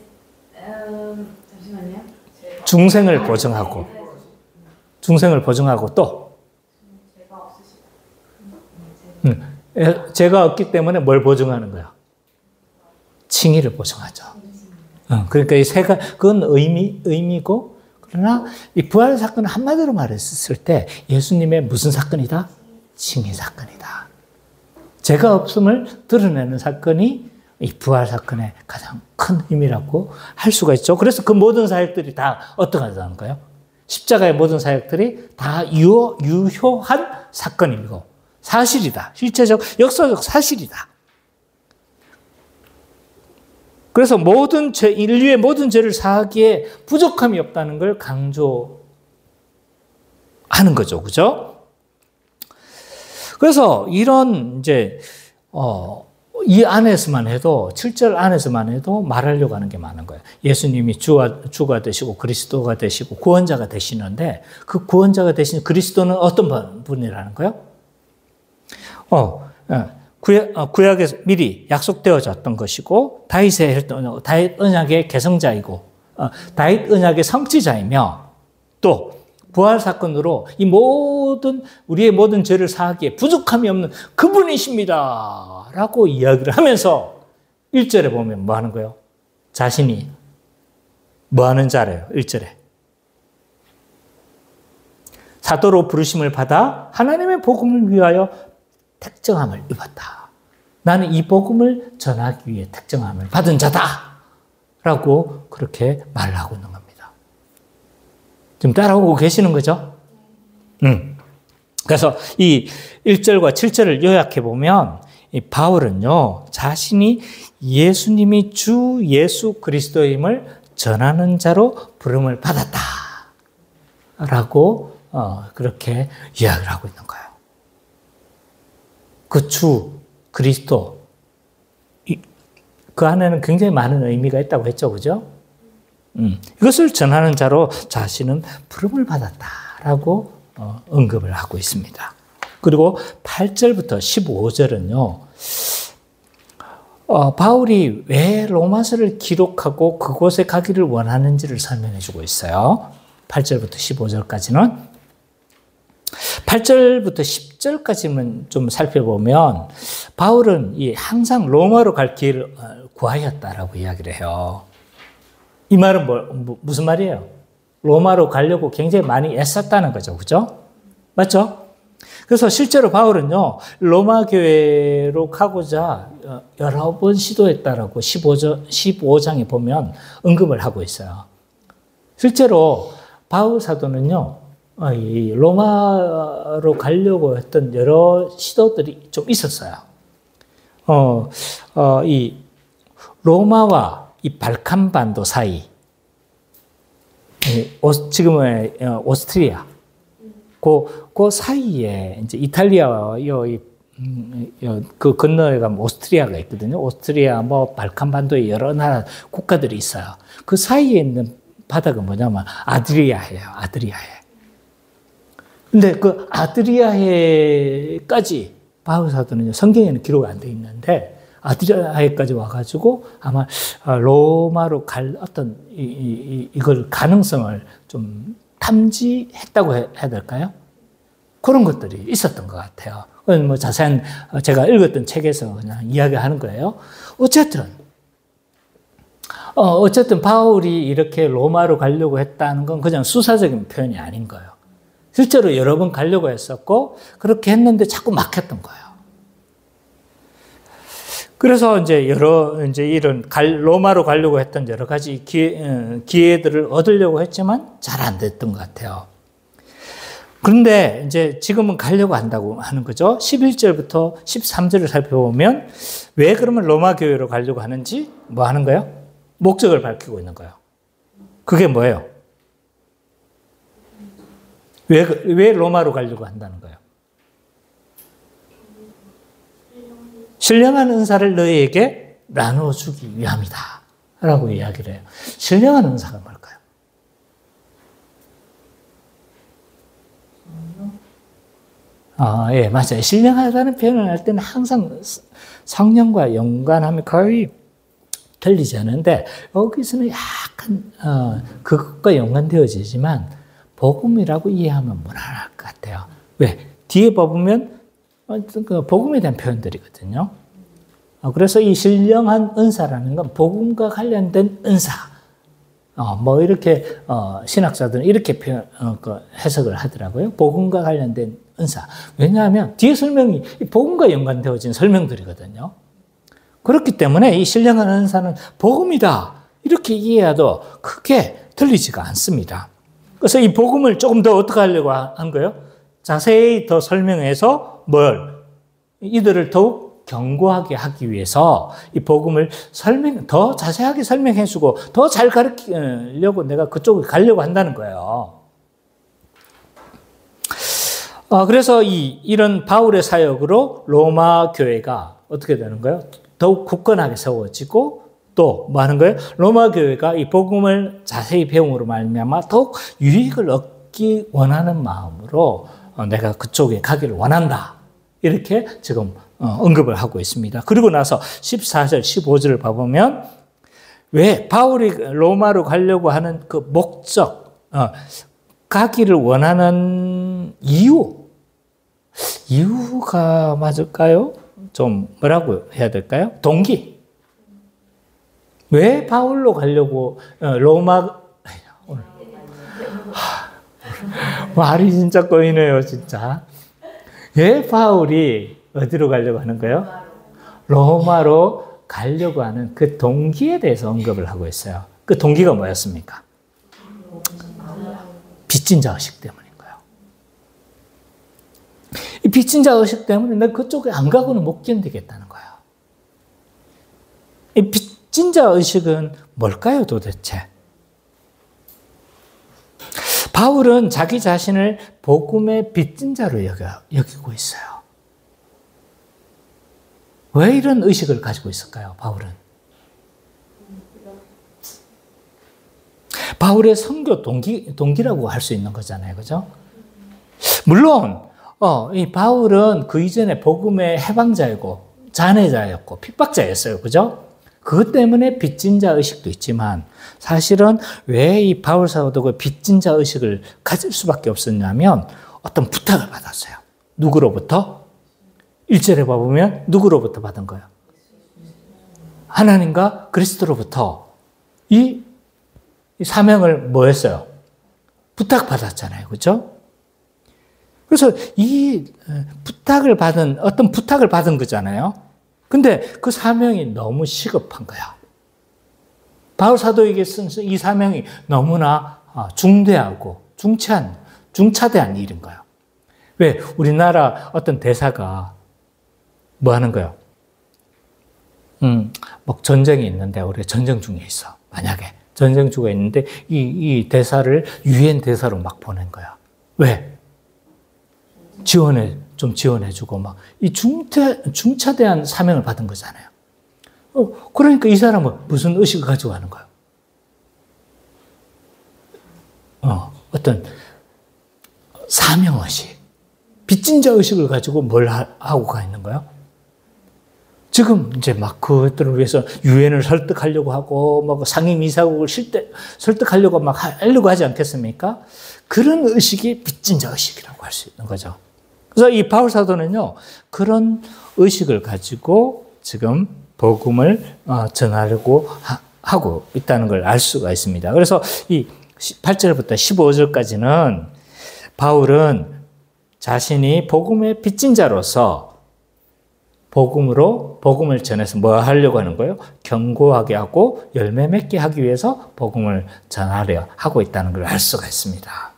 잠시만요. 중생을 보증하고 중생을 보증하고 또 죄가 없기 때문에 뭘 보증하는 거야? 칭의를 보증하죠. 그러니까 이 세 가지, 그건 의미고, 그러나 이 부활 사건은 한마디로 말했을 때 예수님의 무슨 사건이다? 칭의 사건이다. 죄가 없음을 드러내는 사건이 이 부활 사건의 가장 큰 의미라고 할 수가 있죠. 그래서 그 모든 사역들이 다 어떠하다는 거예요? 십자가의 모든 사역들이 다 유효한 사건이고 사실이다. 실제적, 역사적 사실이다. 그래서 인류의 모든 죄를 사하기에 부족함이 없다는 걸 강조하는 거죠. 그죠? 그래서 이런 이 안에서만 해도, 7절 안에서만 해도 말하려고 하는 게 많은 거예요. 예수님이 주가 되시고 그리스도가 되시고 구원자가 되시는데 그 구원자가 되신 그리스도는 어떤 분이라는 거예요? 구약에서 미리 약속되어졌던 것이고 다윗 언약의 계승자이고 다윗 언약의 성취자이며 또 부활 사건으로 이 모든 우리의 모든 죄를 사하기에 부족함이 없는 그분이십니다 라고 이야기를 하면서 1절에 보면 뭐 하는 거예요? 자신이 뭐 하는 자래요? 1절에 사도로 부르심을 받아 하나님의 복음을 위하여 택정함을 입었다. 나는 이 복음을 전하기 위해 택정함을 받은 자다. 라고 그렇게 말을 하고 있는 겁니다. 지금 따라오고 계시는 거죠? 그래서 이 1절과 7절을 요약해 보면 이 바울은요, 자신이 예수님이 주 예수 그리스도임을 전하는 자로 부름을 받았다. 라고 그렇게 이야기를 하고 있는 거예요. 그 주, 그리스도, 그 안에는 굉장히 많은 의미가 있다고 했죠. 그죠? 이것을 전하는 자로 자신은 부름을 받았다라고 언급을 하고 있습니다. 그리고 8절부터 15절은요, 바울이 왜 로마서를 기록하고 그곳에 가기를 원하는지를 설명해 주고 있어요. 8절부터 15절까지는. 8절부터 10절까지만 좀 살펴보면 바울은 항상 로마로 갈 길을 구하였다라고 이야기를 해요. 이 말은 무슨 말이에요? 로마로 가려고 굉장히 많이 애썼다는 거죠. 그죠? 맞죠? 그래서 실제로 바울은요, 로마 교회로 가고자 여러 번 시도했다라고 15장에 보면 언급을 하고 있어요. 실제로 바울 사도는요, 이 로마로 가려고 했던 여러 시도들이 좀 있었어요. 이 로마와 이 발칸반도 사이, 지금의 오스트리아, 그 사이에 이제 이탈리아와 그 건너에 가면 오스트리아가 있거든요. 오스트리아, 발칸반도의 여러 나라 국가들이 있어요. 그 사이에 있는 바다가 뭐냐면 아드리아해요. 아드리아해. 근데 그 아드리아해까지 바울 사도는 성경에는 기록이 안 돼 있는데 아드리아해까지 와가지고 아마 로마로 갈 어떤 이걸 가능성을 좀 탐지했다고 해야 될까요? 그런 것들이 있었던 것 같아요. 뭐 자세한 제가 읽었던 책에서 그냥 이야기하는 거예요. 어쨌든 바울이 이렇게 로마로 가려고 했다는 건 그냥 수사적인 표현이 아닌 거예요. 실제로 여러 번 가려고 했었고 그렇게 했는데 자꾸 막혔던 거예요. 그래서 이제 이런 로마로 가려고 했던 여러 가지 기회들을 얻으려고 했지만 잘 안 됐던 것 같아요. 그런데 이제 지금은 가려고 한다고 하는 거죠. 11절부터 13절을 살펴보면 왜 그러면 로마 교회로 가려고 하는지 뭐 하는 거예요? 목적을 밝히고 있는 거예요. 그게 뭐예요? 왜 로마로 가려고 한다는 거예요? 신령한 은사를 너희에게 나눠주기 위함이다 라고 이야기를 해요. 신령한 은사가 뭘까요? 예, 맞아요. 신령하다는 표현을 할 때는 항상 성령과 연관하면 거의 틀리지 않은데 여기서는 약간 그것과 연관되어지지만 복음이라고 이해하면 무난할 것 같아요. 왜? 뒤에 보면 복음에 대한 표현들이거든요. 그래서 이 신령한 은사라는 건 복음과 관련된 은사. 뭐 이렇게 신학자들은 이렇게 해석을 하더라고요. 복음과 관련된 은사. 왜냐하면 뒤에 설명이 복음과 연관되어진 설명들이거든요. 그렇기 때문에 이 신령한 은사는 복음이다 이렇게 이해해도 크게 틀리지가 않습니다. 그래서 이 복음을 조금 더 어떻게 하려고 한 거예요? 자세히 더 설명해서 이들을 더욱 견고하게 하기 위해서 이 복음을 더 자세하게 설명해주고 더 잘 가르치려고 내가 그쪽에 가려고 한다는 거예요. 그래서 이런 바울의 사역으로 로마 교회가 어떻게 되는 거예요? 더욱 굳건하게 세워지고 또 뭐 하는 거예요? 로마 교회가 이 복음을 자세히 배움으로 말미암아 더욱 유익을 얻기 원하는 마음으로 내가 그쪽에 가기를 원한다. 이렇게 지금 언급을 하고 있습니다. 그리고 나서 14절, 15절을 봐보면 왜 바울이 로마로 가려고 하는 그 목적, 가기를 원하는 이유가 맞을까요? 좀 뭐라고 해야 될까요? 동기. 왜 바울로 가려고 오늘 말이 진짜 꼬이네요, 진짜. 왜 바울이 어디로 가려고 하는 거예요? 로마로 가려고 하는 그 동기에 대해서 언급을 하고 있어요. 그 동기가 뭐였습니까? 빚진 자 의식 때문인 거예요. 이 빚진 자 의식 때문에 내가 그쪽에 안 가고는 못 견디겠다는 거예요. 이 빚진 자 의식은 뭘까요, 도대체? 바울은 자기 자신을 복음의 빚진 자로 여기고 있어요. 왜 이런 의식을 가지고 있을까요, 바울은? 바울의 선교 동기라고 할 수 있는 거잖아요, 그죠? 물론, 이 바울은 그 이전에 복음의 해방자이고, 잔해자였고, 핍박자였어요, 그죠? 그것 때문에 빚진 자 의식도 있지만, 사실은 왜 이 바울 사도가 빚진 자 의식을 가질 수밖에 없었냐면, 어떤 부탁을 받았어요. 누구로부터? 1절에 봐보면 누구로부터 받은 거예요? 하나님과 그리스도로부터 이 사명을 뭐 했어요? 부탁받았잖아요. 그렇죠? 그래서 이 어떤 부탁을 받은 거잖아요. 근데 그 사명이 너무 시급한 거야. 바울 사도에게 쓴 이 사명이 너무나 중대하고 중차대한 일인 거예요. 왜? 우리나라 어떤 대사가 뭐 하는 거예요? 뭐 전쟁이 있는데, 우리가 전쟁 중에 있어. 만약에 전쟁 중에 있는데, 이 대사를 유엔 대사로 막 보낸 거야. 왜? 좀 지원해주고, 막, 이 중차대한 사명을 받은 거잖아요. 그러니까 이 사람은 무슨 의식을 가지고 하는 거예요? 어떤 사명의식, 빚진 자 의식을 가지고 뭘 하고 가 있는 거예요? 지금 이제 막 그것들을 위해서 유엔을 설득하려고 하고, 뭐 상임이사국을 설득하려고 막 하려고 하지 않겠습니까? 그런 의식이 빚진 자 의식이라고 할 수 있는 거죠. 그래서 이 바울 사도는요, 그런 의식을 가지고 지금 복음을 전하려고 하고 있다는 걸 알 수가 있습니다. 그래서 이 8절부터 15절까지는 바울은 자신이 복음의 빚진 자로서 복음을 전해서 뭐 하려고 하는 거예요? 견고하게 하고 열매 맺게 하기 위해서 복음을 전하려 하고 있다는 걸 알 수가 있습니다.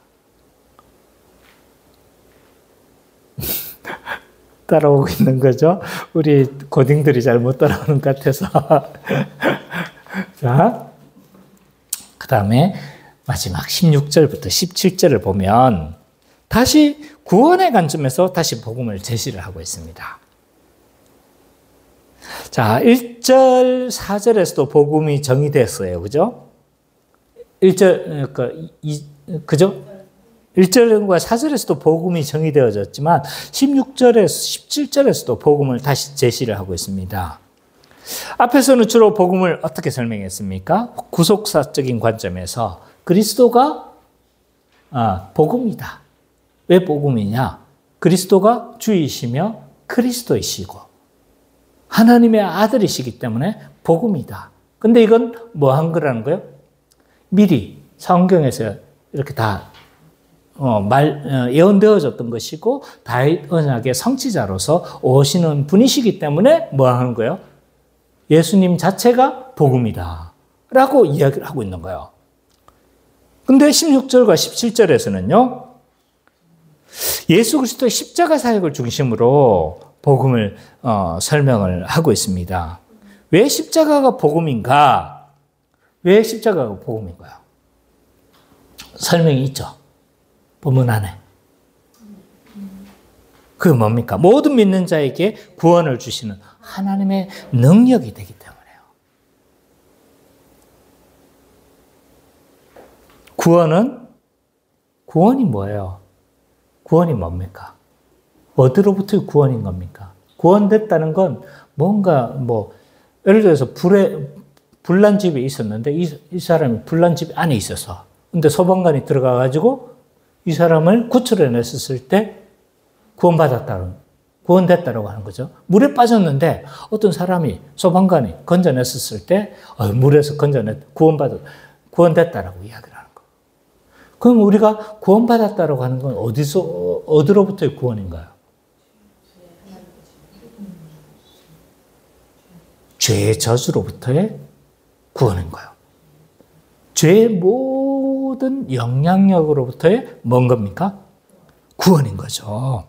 따라오고 있는 거죠? 우리 고딩들이 잘 못 따라오는 것 같아서. 자, 그 다음에 마지막 16절부터 17절을 보면 다시 구원의 관점에서 다시 복음을 제시를 하고 있습니다. 자, 1절, 4절에서도 복음이 정의됐어요. 그죠? 1절, 그죠? 1절과 4절에서도 복음이 정의되어졌지만 16절에서 17절에서도 복음을 다시 제시를 하고 있습니다. 앞에서는 주로 복음을 어떻게 설명했습니까? 구속사적인 관점에서 그리스도가 복음이다. 왜 복음이냐? 그리스도가 주이시며 그리스도이시고 하나님의 아들이시기 때문에 복음이다. 근데 이건 뭐 한 거라는 거예요? 미리 성경에서 이렇게 다 예언되어졌던 것이고 다윗 언약의 성취자로서 오시는 분이시기 때문에 뭐 하는 거예요? 예수님 자체가 복음이다 라고 이야기를 하고 있는 거예요. 근데 16절과 17절에서는요, 예수 그리스도의 십자가 사역을 중심으로 복음을 설명을 하고 있습니다. 왜 십자가가 복음인가? 왜 십자가가 복음인가요? 설명이 있죠. 본문 안에. 그게 뭡니까? 모든 믿는 자에게 구원을 주시는 하나님의 능력이 되기 때문에요. 구원이 뭐예요? 구원이 뭡니까? 어디로부터의 구원인 겁니까? 구원됐다는 건 뭔가 예를 들어서 불난 집이 있었는데 이 사람이 불난 집 안에 있어서 근데 소방관이 들어가 가지고 이 사람을 구출해냈을 때 구원됐다라고 하는 거죠. 물에 빠졌는데 어떤 사람이 소방관이 건져냈을 때 물에서 구원됐다라고 이야기를 하는 거. 그럼 우리가 구원받았다라고 하는 건 어디로부터의 구원인가요? 죄의 저주로부터의 구원인 거예요. 죄의 모든 영향력으로부터의 뭔 겁니까? 구원인 거죠.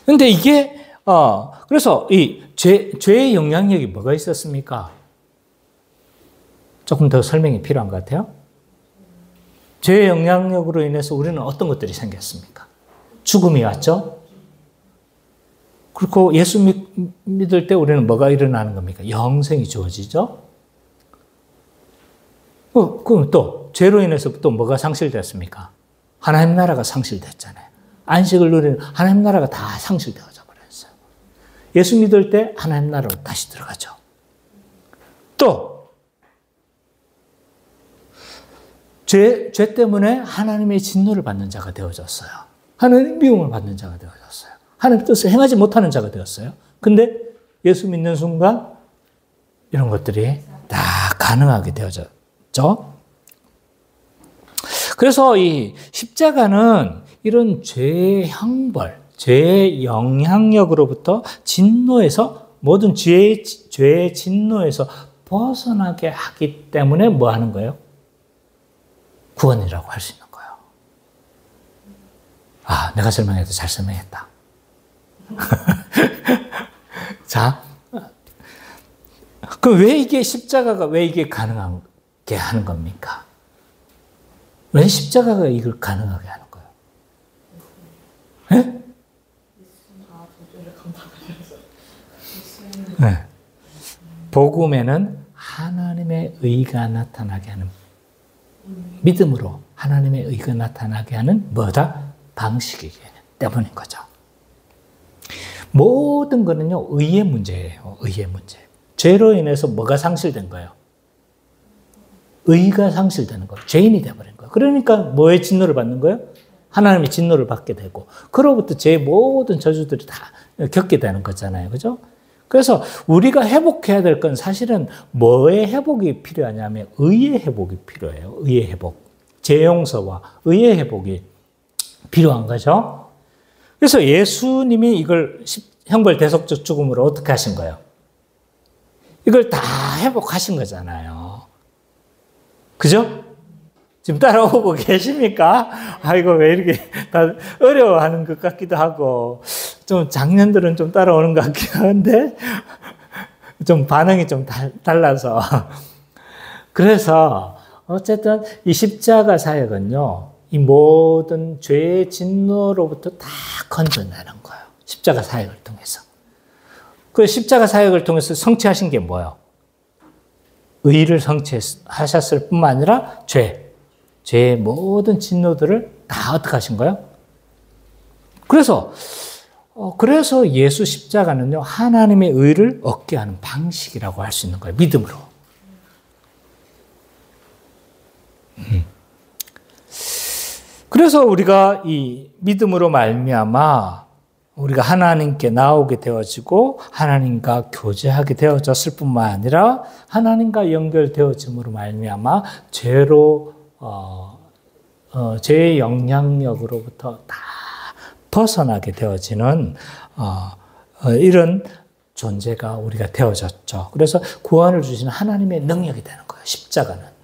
근데 이게, 그래서 이 죄의 영향력이 뭐가 있었습니까? 조금 더 설명이 필요한 것 같아요. 죄의 영향력으로 인해서 우리는 어떤 것들이 생겼습니까? 죽음이 왔죠? 그리고 예수 믿을 때 우리는 뭐가 일어나는 겁니까? 영생이 주어지죠? 그럼 또, 죄로 인해서 또 뭐가 상실됐습니까? 하나님 나라가 상실됐잖아요. 안식을 누리는 하나님 나라가 다 상실되어져 버렸어요. 예수 믿을 때 하나님 나라로 다시 들어가죠. 또, 죄 때문에 하나님의 진노를 받는 자가 되어졌어요. 하나님 미움을 받는 자가 되어졌어요. 하나님 뜻을 행하지 못하는 자가 되었어요. 근데 예수 믿는 순간 이런 것들이 다 가능하게 되어졌죠. 그래서 이 십자가는 이런 죄의 형벌, 죄의 영향력으로부터 모든 죄의 진노에서 벗어나게 하기 때문에 뭐 하는 거예요? 구원이라고 할 수 있는 거예요. 내가 설명해도 잘 설명했다. 자, 그럼 왜 이게 십자가가 왜 이게 가능하게 하는 겁니까? 왜 십자가가 이걸 가능하게 하는 거예요? 네? 네. 복음에는 하나님의 의가 나타나게 하는 믿음으로 하나님의 의가 나타나게 하는 방식이기 때문인 거죠. 모든 거는요, 의의 문제예요. 의의 문제. 죄로 인해서 뭐가 상실된 거예요? 의가 상실되는 거예요. 죄인이 되어버린 거예요. 그러니까 뭐의 진노를 받는 거예요? 하나님의 진노를 받게 되고 그로부터 제 모든 저주들이 다 겪게 되는 거잖아요. 그죠? 그래서 우리가 회복해야 될 건 사실은 뭐의 회복이 필요하냐면 의의 회복이 필요해요. 의의 회복. 죄 용서와 의의 회복이 필요한 거죠. 그래서 예수님이 이걸 형벌 대속적 죽음으로 어떻게 하신 거예요? 이걸 다 회복하신 거잖아요. 그죠? 지금 따라오고 계십니까? 아이고, 왜 이렇게 다 어려워하는 것 같기도 하고, 좀 작년들은 좀 따라오는 것 같기도 한데, 좀 반응이 좀 달라서. 그래서, 어쨌든 이 십자가 사역은요, 이 모든 죄의 진노로부터 다 건져내는 거예요. 십자가 사역을 통해서. 그 십자가 사역을 통해서 성취하신 게 뭐예요? 의를 성취하셨을 뿐만 아니라 죄의 모든 진노들을 다 어떻게 하신 거예요? 그래서 예수 십자가는요, 하나님의 의를 얻게 하는 방식이라고 할 수 있는 거예요. 믿음으로. 그래서 우리가 이 믿음으로 말미암아 우리가 하나님께 나오게 되어지고 하나님과 교제하게 되어졌을 뿐만 아니라 하나님과 연결되어짐으로 말미암아 죄의 영향력으로부터 다 벗어나게 되어지는 이런 존재가 우리가 되어졌죠. 그래서 구원을 주시는 하나님의 능력이 되는 거예요. 십자가는.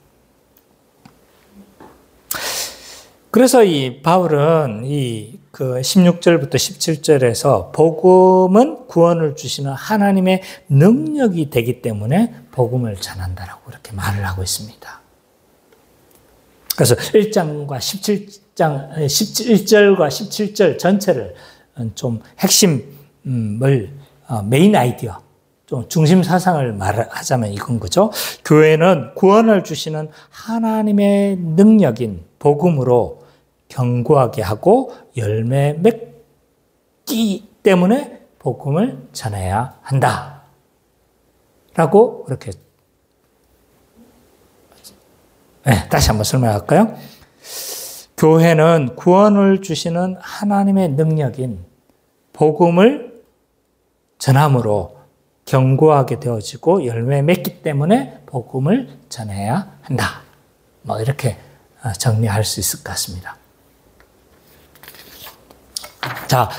그래서 이 바울은 그 16절부터 17절에서 복음은 구원을 주시는 하나님의 능력이 되기 때문에 복음을 전한다라고 이렇게 말을 하고 있습니다. 그래서 1장과 11절과 17절 전체를 좀 핵심을 메인 아이디어, 좀 중심 사상을 말하자면 이건 거죠. 교회는 구원을 주시는 하나님의 능력인 복음으로 견고하게 하고 열매 맺기 때문에 복음을 전해야 한다. 라고 이렇게 다시 한번 설명할까요? 교회는 구원을 주시는 하나님의 능력인 복음을 전함으로 견고하게 되어지고 열매 맺기 때문에 복음을 전해야 한다. 뭐 이렇게 정리할 수 있을 것 같습니다. 자,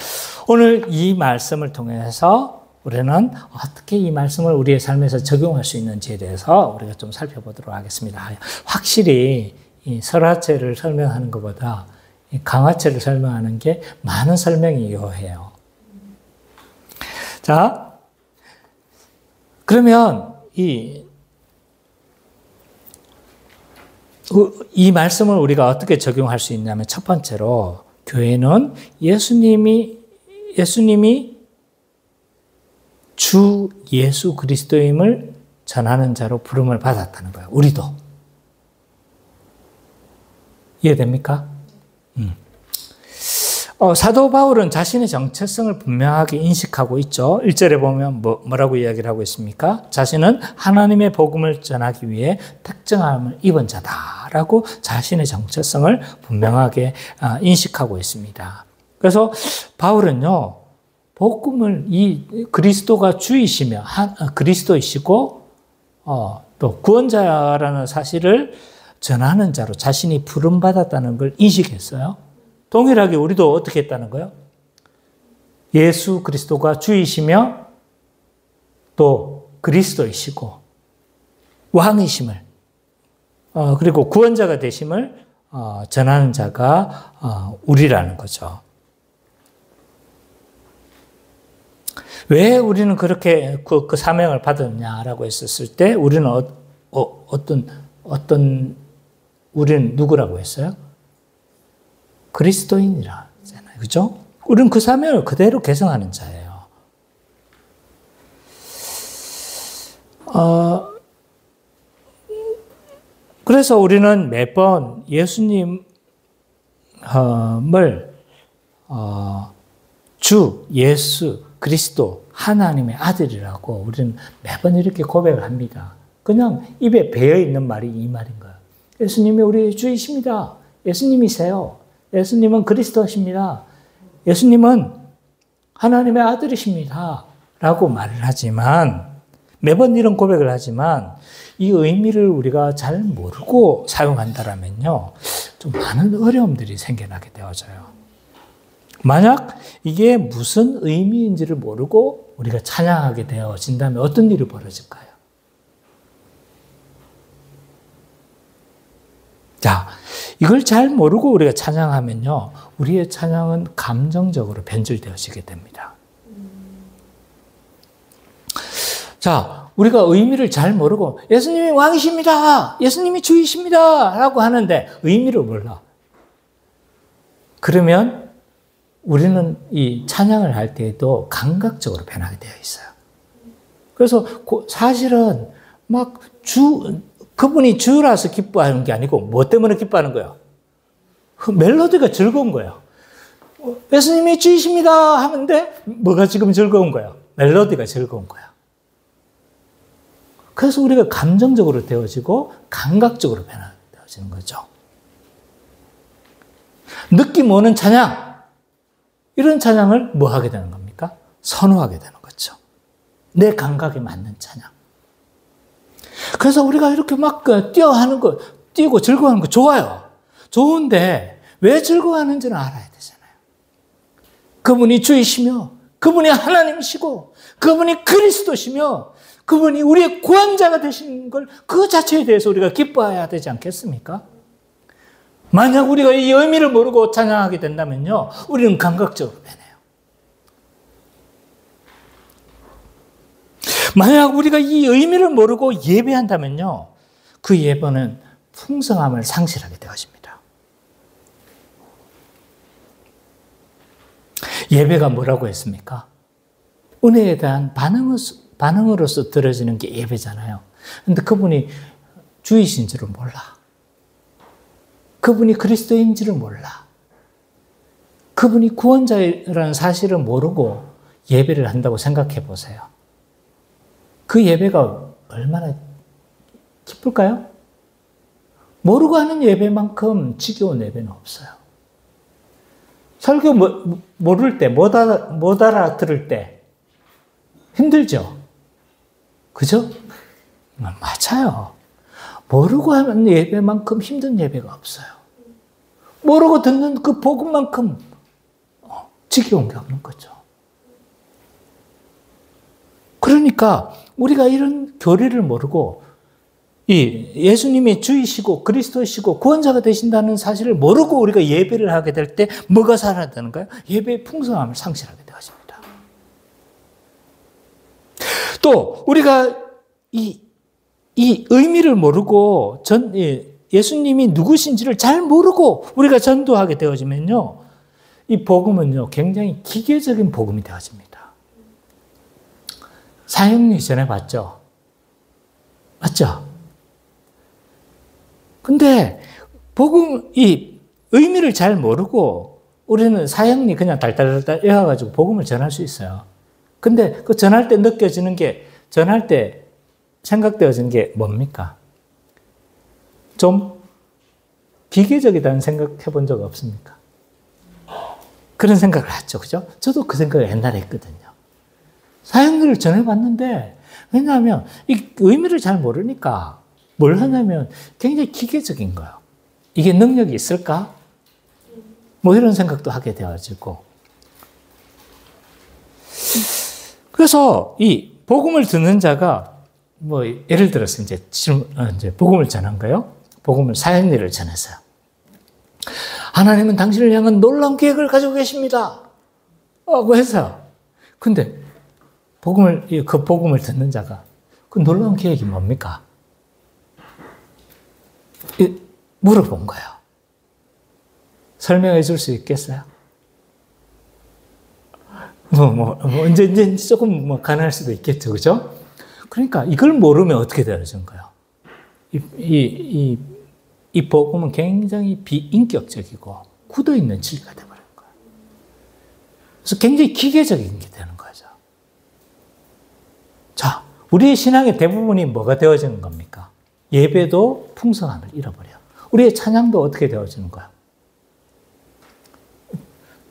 오늘 이 말씀을 통해서 우리는 어떻게 이 말씀을 우리의 삶에서 적용할 수 있는지에 대해서 우리가 좀 살펴보도록 하겠습니다. 확실히 이 설화체를 설명하는 것보다 이 강화체를 설명하는 게 많은 설명이 요해요. 자, 그러면 이 말씀을 우리가 어떻게 적용할 수 있냐면 첫 번째로 교회는 예수님이 주 예수 그리스도임을 전하는 자로 부름을 받았다는 거예요. 우리도. 이해됩니까? 사도 바울은 자신의 정체성을 분명하게 인식하고 있죠. 1절에 보면 뭐라고 이야기를 하고 있습니까? 자신은 하나님의 복음을 전하기 위해 특정함을 입은 자다라고 자신의 정체성을 분명하게 인식하고 있습니다. 그래서 바울은요, 복음을 이 그리스도가 주이시며 그리스도이시고 또 구원자라는 사실을 전하는 자로 자신이 부름받았다는 걸 인식했어요. 동일하게 우리도 어떻게 했다는 거예요? 예수 그리스도가 주이시며 또 그리스도이시고 왕이심을 그리고 구원자가 되심을 전하는 자가 우리라는 거죠. 왜 우리는 그렇게 그 사명을 받았냐라고 했었을 때 우리는 우리는 누구라고 했어요? 그리스도인이라 하잖아요. 그죠? 우리는 그 사명을 그대로 계승하는 자예요. 그래서 우리는 매번 예수님을 주 예수 그리스도 하나님의 아들이라고 우리는 매번 이렇게 고백을 합니다. 그냥 입에 배어 있는 말이 이 말인 거예요. 예수님이 우리의 주이십니다. 예수님이세요. 예수님은 그리스도십니다. 예수님은 하나님의 아들이십니다. 라고 말을 하지만, 매번 이런 고백을 하지만, 이 의미를 우리가 잘 모르고 사용한다면요, 좀 많은 어려움들이 생겨나게 되어져요. 만약 이게 무슨 의미인지를 모르고 우리가 찬양하게 되어진다면 어떤 일이 벌어질까요? 자, 이걸 잘 모르고 우리가 찬양하면요, 우리의 찬양은 감정적으로 변질되어지게 됩니다. 자, 우리가 의미를 잘 모르고 예수님이 왕이십니다. 예수님이 주이십니다. 라고 하는데 의미를 몰라. 그러면 우리는 이 찬양을 할 때에도 감각적으로 변하게 되어 있어요. 그래서 사실은 막 그분이 주라서 기뻐하는 게 아니고 뭐 때문에 기뻐하는 거예요? 그 멜로디가 즐거운 거예요. 예수님이 주이십니다 하는데 뭐가 지금 즐거운 거예요? 멜로디가 즐거운 거예요. 그래서 우리가 감정적으로 되어지고 감각적으로 변화되어지는 거죠. 느낌 오는 찬양, 이런 찬양을 뭐 하게 되는 겁니까? 선호하게 되는 거죠. 내 감각에 맞는 찬양. 그래서 우리가 이렇게 막 뛰어하는 거, 뛰고 즐거워하는 거 좋아요. 좋은데 왜 즐거워하는지는 알아야 되잖아요. 그분이 주이시며, 그분이 하나님이시고, 그분이 그리스도시며, 그분이 우리의 구원자가 되신 걸 그 자체에 대해서 우리가 기뻐해야 되지 않겠습니까? 만약 우리가 이 의미를 모르고 찬양하게 된다면요, 우리는 감각적으로 변해요. 만약 우리가 이 의미를 모르고 예배한다면요, 그 예배는 풍성함을 상실하게 되어집니다. 예배가 뭐라고 했습니까? 은혜에 대한 반응으로서 들어지는 게 예배잖아요. 근데 그분이 주이신지를 몰라. 그분이 그리스도인지를 몰라. 그분이 구원자라는 사실을 모르고 예배를 한다고 생각해 보세요. 그 예배가 얼마나 기쁠까요? 모르고 하는 예배만큼 지겨운 예배는 없어요. 설교 모를 때, 못 알아들을 때 힘들죠? 그죠? 맞아요. 모르고 하는 예배만큼 힘든 예배가 없어요. 모르고 듣는 그 복음만큼 지겨운 게 없는 거죠. 그러니까 우리가 이런 교리를 모르고 이 예수님이 주이시고 그리스도시고 구원자가 되신다는 사실을 모르고 우리가 예배를 하게 될 때 뭐가 사라지는가요? 예배의 풍성함을 상실하게 되어집니다. 또 우리가 이 의미를 모르고 예수님이 누구신지를 잘 모르고 우리가 전도하게 되어지면요, 이 복음은요 굉장히 기계적인 복음이 되어집니다. 사형리 전해봤죠? 맞죠? 근데 이 의미를 잘 모르고 우리는 사형리 그냥 달달달달 외워가지고 복음을 전할 수 있어요. 근데 그 전할 때 느껴지는 게, 전할 때 생각되어지는 게 뭡니까? 좀 기계적이다는 생각 해본 적 없습니까? 그런 생각을 하죠. 그죠? 저도 그 생각을 옛날에 했거든요. 사형리를 전해봤는데, 왜냐하면 이 의미를 잘 모르니까 뭘 하냐면 굉장히 기계적인 거예요. 이게 능력이 있을까? 뭐 이런 생각도 하게 되어지고. 그래서 이 복음을 듣는 자가 뭐 예를 들어서 이제 복음을 전한 거예요. 복음을 사형리를 전했어요. 하나님은 당신을 향한 놀라운 계획을 가지고 계십니다. 하고 해서. 근데 그 복음을 듣는 자가 그 놀라운 계획이 뭡니까? 물어본 거예요. 설명해 줄 수 있겠어요? 이제 조금 가능할 수도 있겠죠. 그죠? 그러니까 이걸 모르면 어떻게 되어지는 거예요? 이 복음은 굉장히 비인격적이고 굳어있는 진리가 되어버리는 거예요. 그래서 굉장히 기계적인 게 되는 거죠. 자, 우리의 신앙의 대부분이 뭐가 되어지는 겁니까? 예배도 풍성함을 잃어버려요. 우리의 찬양도 어떻게 되어지는 거야?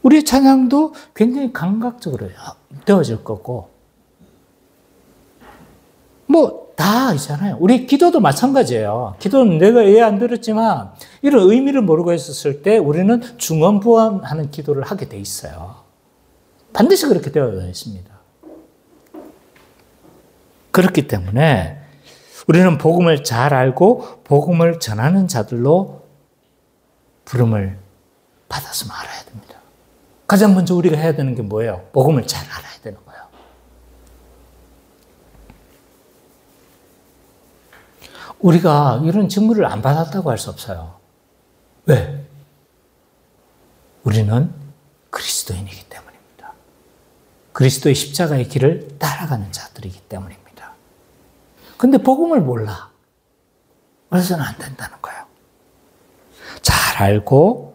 우리의 찬양도 굉장히 감각적으로 되어질 거고, 뭐 다 있잖아요. 우리 기도도 마찬가지예요. 기도는 내가 이해 안 들었지만 이런 의미를 모르고 있었을 때 우리는 중언부언하는 기도를 하게 돼 있어요. 반드시 그렇게 되어 있습니다. 그렇기 때문에 우리는 복음을 잘 알고 복음을 전하는 자들로 부름을 받았으면 알아야 됩니다. 가장 먼저 우리가 해야 되는 게 뭐예요? 복음을 잘 알아야 되는 거예요. 우리가 이런 직무를 안 받았다고 할 수 없어요. 왜? 우리는 그리스도인이기 때문입니다. 그리스도의 십자가의 길을 따라가는 자들이기 때문입니다. 근데 복음을 몰라. 그래서는 안 된다는 거예요. 잘 알고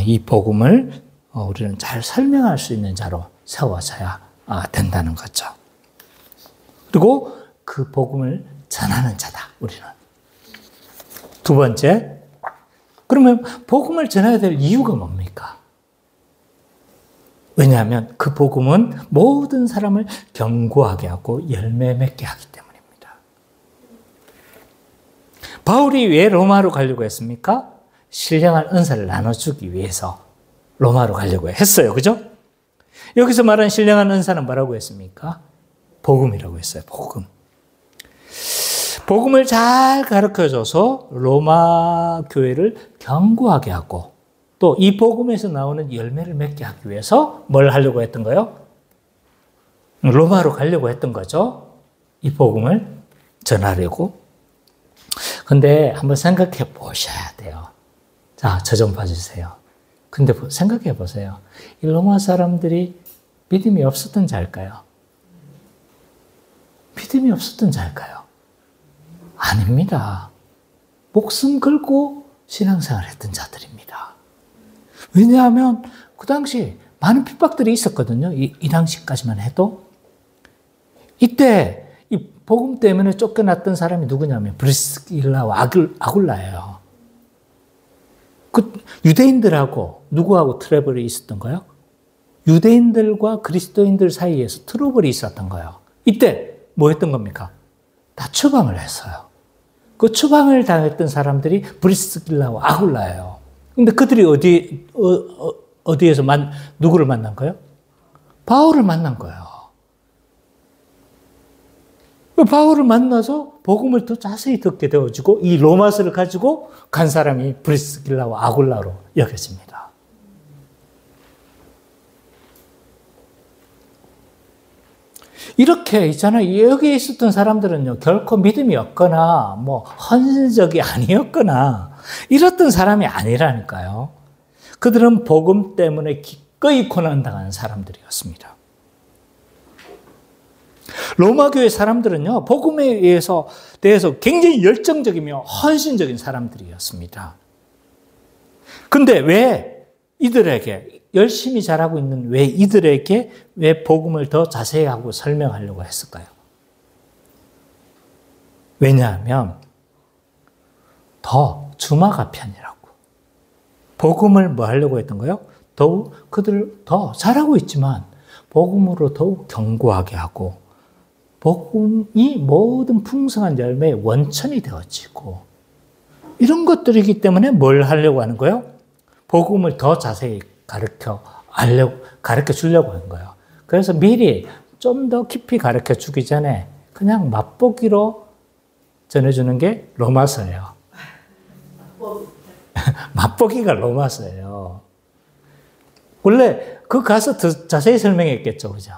이 복음을 우리는 잘 설명할 수 있는 자로 세워져야 된다는 거죠. 그리고 그 복음을 전하는 자다, 우리는. 두 번째, 그러면 복음을 전해야 될 이유가 뭡니까? 왜냐하면 그 복음은 모든 사람을 견고하게 하고 열매 맺게 하기 때문입니다. 바울이 왜 로마로 가려고 했습니까? 신령한 은사를 나눠주기 위해서 로마로 가려고 했어요. 그죠? 여기서 말하는 신령한 은사는 뭐라고 했습니까? 복음이라고 했어요. 복음. 복음을 잘 가르쳐줘서 로마 교회를 견고하게 하고 또 이 복음에서 나오는 열매를 맺게 하기 위해서 뭘 하려고 했던 거예요? 로마로 가려고 했던 거죠. 이 복음을 전하려고. 근데 한번 생각해 보셔야 돼요. 자, 저 좀 봐주세요. 근데 생각해 보세요. 이 로마 사람들이 믿음이 없었던 자일까요? 믿음이 없었던 자일까요? 아닙니다. 목숨 걸고 신앙생활을 했던 자들입니다. 왜냐하면 그 당시 많은 핍박들이 있었거든요. 이 당시까지만 해도. 이때 이 복음 때문에 쫓겨났던 사람이 누구냐면 브리스길라와 아굴라예요. 그 유대인들하고 누구하고 트러블이 있었던 거예요? 유대인들과 그리스도인들 사이에서 트러블이 있었던 거예요. 이때 뭐 했던 겁니까? 다 추방을 했어요. 그 추방을 당했던 사람들이 브리스길라와 아굴라예요. 근데 그들이 어디에서 누구를 만난 거예요? 바울을 만난 거예요. 바울을 만나서 복음을 더 자세히 듣게 되어지고 이 로마서를 가지고 간 사람이 브리스길라와 아굴라로 여겨집니다. 이렇게 있잖아요. 여기에 있었던 사람들은요, 결코 믿음이 없거나, 헌신적이 아니었거나, 이랬던 사람이 아니라니까요. 그들은 복음 때문에 기꺼이 고난당하는 사람들이었습니다. 로마 교회 사람들은요, 복음에 대해서 굉장히 열정적이며 헌신적인 사람들이었습니다. 근데 왜 이들에게, 열심히 잘하고 있는 왜 이들에게 왜 복음을 더 자세히 하고 설명하려고 했을까요? 왜냐하면 더 주마가 편이라고. 복음을 뭐 하려고 했던 거예요? 더욱 그들을 더 잘하고 있지만 복음으로 더욱 견고하게 하고 복음이 모든 풍성한 열매의 원천이 되어지고 이런 것들이기 때문에 뭘 하려고 하는 거예요? 복음을 더 자세히 가르쳐 주려고 하는 거예요. 그래서 미리 좀 더 깊이 가르쳐 주기 전에 그냥 맛보기로 전해주는 게 로마서예요. 맛보기가 로마서예요. 원래 그 가서 더 자세히 설명했겠죠. 그죠?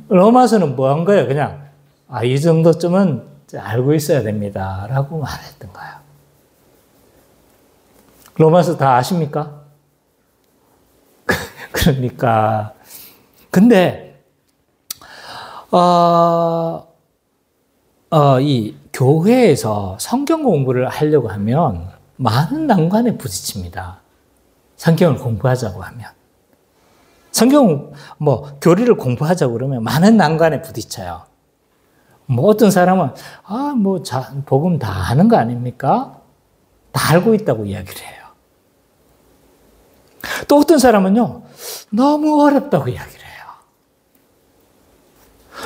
로마서는 뭐 한 거예요? 그냥, 이 정도쯤은 알고 있어야 됩니다. 라고 말했던 거예요. 로마서 다 아십니까? 그러니까. 근데, 이 교회에서 성경 공부를 하려고 하면 많은 난관에 부딪힙니다. 성경을 공부하자고 하면. 교리를 공부하자고 그러면 많은 난관에 부딪혀요. 어떤 사람은, 복음 다 아는 거 아닙니까? 다 알고 있다고 이야기를 해요. 또 어떤 사람은요, 너무 어렵다고 이야기를 해요.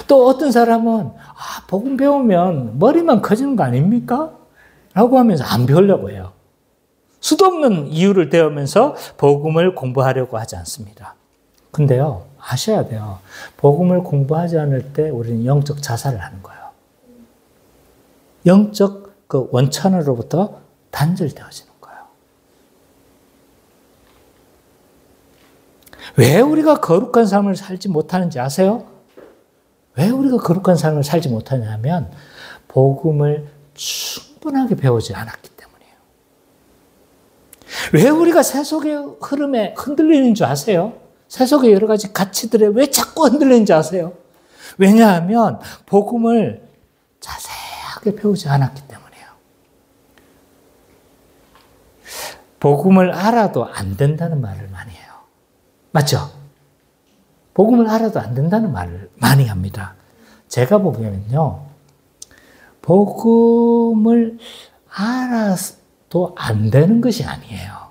또 어떤 사람은, 복음 배우면 머리만 커지는 거 아닙니까? 라고 하면서 안 배우려고 해요. 수도 없는 이유를 대면서 복음을 공부하려고 하지 않습니다. 근데요, 아셔야 돼요. 복음을 공부하지 않을 때 우리는 영적 자살을 하는 거예요. 영적 그 원천으로부터 단절되어지는 거예요. 왜 우리가 거룩한 삶을 살지 못하는지 아세요? 왜 우리가 거룩한 삶을 살지 못하냐면 복음을 충분하게 배우지 않았기 때문이에요. 왜 우리가 세속의 흐름에 흔들리는 줄 아세요? 세속의 여러 가지 가치들에 왜 자꾸 흔들리는지 아세요? 왜냐하면 복음을 자세하게 배우지 않았기 때문이에요. 복음을 알아도 안 된다는 말을 많이 해요. 맞죠? 복음을 알아도 안 된다는 말을 많이 합니다. 제가 보기에는요, 복음을 알아도 안 되는 것이 아니에요.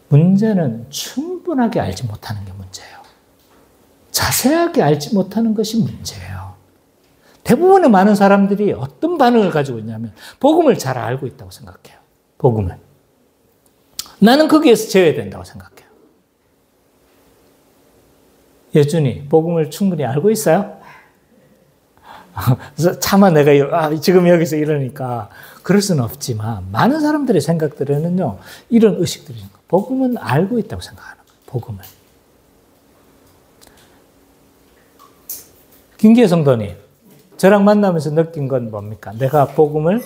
문제는 충분하게 알지 못하는 게 문제예요. 자세하게 알지 못하는 것이 문제예요. 대부분의 많은 사람들이 어떤 반응을 가지고 있냐면 복음을 잘 알고 있다고 생각해요. 복음을. 나는 거기에서 제외된다고 생각해요. 예준이 복음을 충분히 알고 있어요? 차마 내가 지금 여기서 이러니까 그럴 수는 없지만 많은 사람들의 생각들에는요, 이런 의식들이 있는 거예요. 복음은 알고 있다고 생각하는 거예요. 복음을. 김기혜 성도님, 저랑 만나면서 느낀 건 뭡니까? 내가 복음을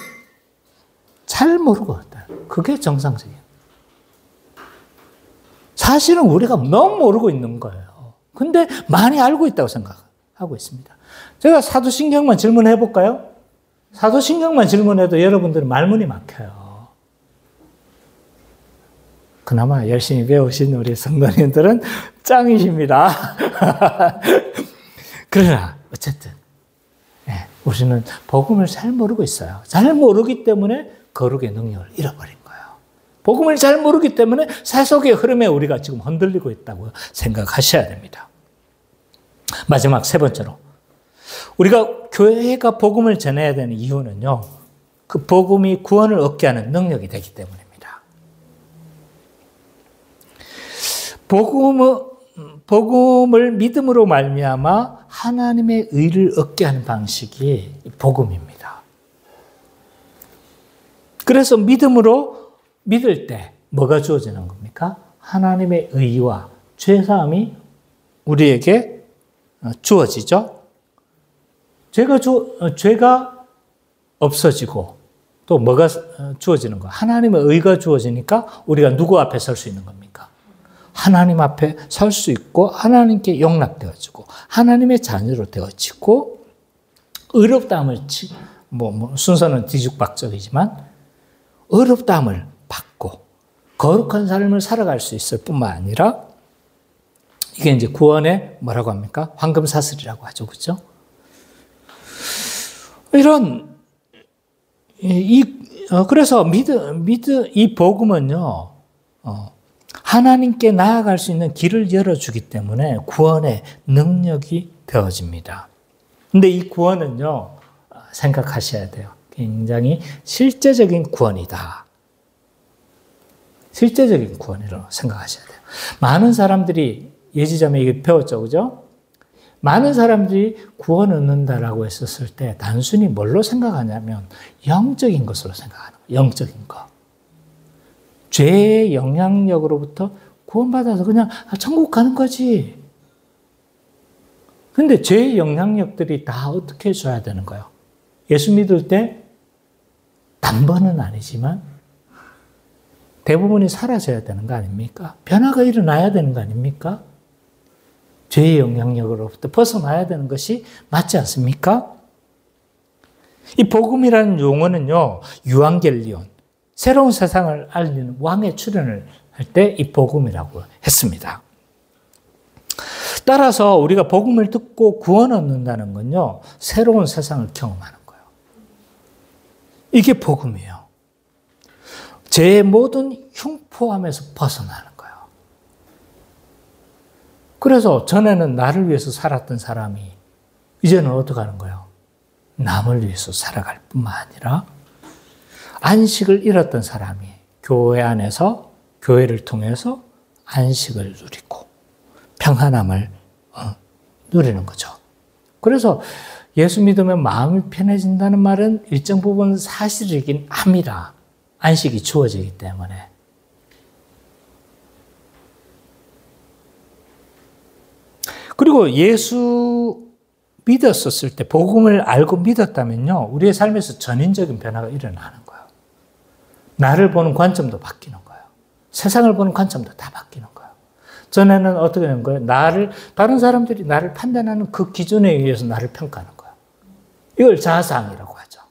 잘 모르고 있다. 그게 정상적이에요. 사실은 우리가 너무 모르고 있는 거예요. 근데 많이 알고 있다고 생각하고 있습니다. 제가 사도신경만 질문해 볼까요? 사도신경만 질문해도 여러분들은 말문이 막혀요. 그나마 열심히 배우신 우리 성도님들은 짱이십니다. 그러나 어쨌든 우리는 복음을 잘 모르고 있어요. 잘 모르기 때문에 거룩의 능력을 잃어버린 거예요. 복음을 잘 모르기 때문에 세속의 흐름에 우리가 지금 흔들리고 있다고 생각하셔야 됩니다. 마지막 세 번째로, 우리가 교회가 복음을 전해야 되는 이유는요, 그 복음이 구원을 얻게 하는 능력이 되기 때문입니다. 복음을 믿음으로 말미암아 하나님의 의를 얻게 하는 방식이 복음입니다. 그래서 믿을 때 뭐가 주어지는 겁니까? 하나님의 의와 죄사함이 우리에게 주어지죠. 죄가 없어지고 또 뭐가 주어지는 거? 하나님의 의가 주어지니까 우리가 누구 앞에 설 수 있는 겁니까? 하나님 앞에 설 수 있고 하나님께 용납되어지고 하나님의 자녀로 되어지고 의롭다함을 순서는 뒤죽박죽이지만 의롭다함을 받고 거룩한 삶을 살아갈 수 있을 뿐만 아니라 이게 이제 구원의 뭐라고 합니까? 황금사슬이라고 하죠. 그렇죠? 그래서 이 복음은요, 하나님께 나아갈 수 있는 길을 열어주기 때문에 구원의 능력이 되어집니다. 근데 이 구원은요, 생각하셔야 돼요. 굉장히 실제적인 구원이다. 실제적인 구원이라고 생각하셔야 돼요. 많은 사람들이 예지자매 이게 배웠죠, 그죠? 많은 사람들이 구원 얻는다라고 했었을 때 단순히 뭘로 생각하냐면 영적인 것으로 생각하는 거예요. 영적인 거. 죄의 영향력으로부터 구원받아서 그냥 천국 가는 거지. 근데 죄의 영향력들이 다 어떻게 해줘야 되는 거예요? 예수 믿을 때 단번은 아니지만 대부분이 사라져야 되는 거 아닙니까? 변화가 일어나야 되는 거 아닙니까? 죄의 영향력으로부터 벗어나야 되는 것이 맞지 않습니까? 이 복음이라는 용어는요, 유앙겔리온, 새로운 세상을 알리는 왕의 출현을 할 때 이 복음이라고 했습니다. 따라서 우리가 복음을 듣고 구원 얻는다는 건요, 새로운 세상을 경험하는 거예요. 이게 복음이에요. 죄의 모든 흉포함에서 벗어나는 거예요. 그래서 전에는 나를 위해서 살았던 사람이 이제는 어떻게 하는 거예요? 남을 위해서 살아갈 뿐만 아니라 안식을 잃었던 사람이 교회 안에서 교회를 통해서 안식을 누리고 평안함을 누리는 거죠. 그래서 예수 믿으면 마음이 편해진다는 말은 일정 부분 사실이긴 합니다. 안식이 주어지기 때문에. 그리고 예수 믿었었을 때, 복음을 알고 믿었다면요, 우리의 삶에서 전인적인 변화가 일어나는 거예요. 나를 보는 관점도 바뀌는 거예요. 세상을 보는 관점도 다 바뀌는 거예요. 전에는 어떻게 되는 거예요? 다른 사람들이 나를 판단하는 그 기준에 의해서 나를 평가하는 거예요. 이걸 자상이라고 하죠.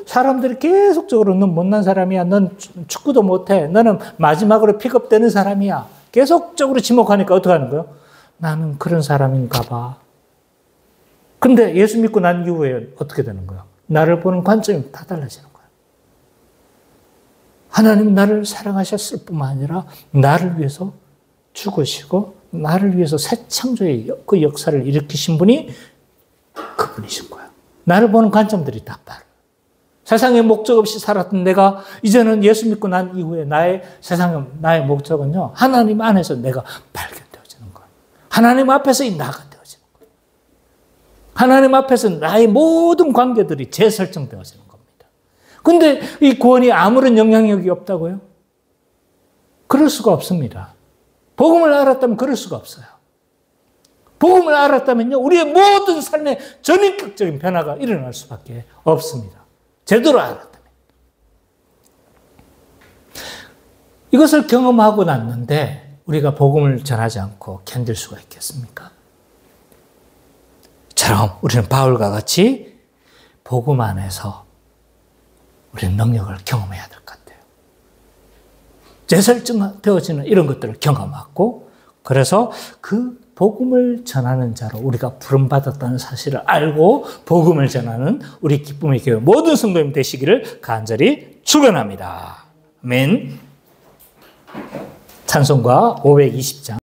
사람들이 계속적으로 넌 못난 사람이야. 넌 축구도 못해. 너는 마지막으로 픽업되는 사람이야. 계속적으로 지목하니까 어떻게 하는 거예요? 나는 그런 사람인가 봐. 근데 예수 믿고 난 이후에 어떻게 되는 거예요? 나를 보는 관점이 다 달라지는 거예요. 하나님은 나를 사랑하셨을 뿐만 아니라 나를 위해서 죽으시고 나를 위해서 새 창조의 그 역사를 일으키신 분이 그분이신 거예요. 나를 보는 관점들이 다 다르고 세상에 목적 없이 살았던 내가 이제는 예수 믿고 난 이후에 나의 목적은요, 하나님 안에서 내가 발견되어지는 거예요. 하나님 앞에서 이 나가 되어지는 거예요. 하나님 앞에서 나의 모든 관계들이 재설정되어지는 겁니다. 근데 이 구원이 아무런 영향력이 없다고요? 그럴 수가 없습니다. 복음을 알았다면 그럴 수가 없어요. 복음을 알았다면요, 우리의 모든 삶의 전인격적인 변화가 일어날 수밖에 없습니다. 제대로 알았다면. 이것을 경험하고 났는데 우리가 복음을 전하지 않고 견딜 수가 있겠습니까? 처럼 우리는 바울과 같이 복음 안에서 우리는 능력을 경험해야 될 것 같아요. 재설정되어지는 이런 것들을 경험하고, 그래서 그 복음을 전하는 자로 우리가 부름받았다는 사실을 알고 복음을 전하는 우리 기쁨의 교회 모든 성도님 되시기를 간절히 축원합니다. 아멘. 찬송가 520장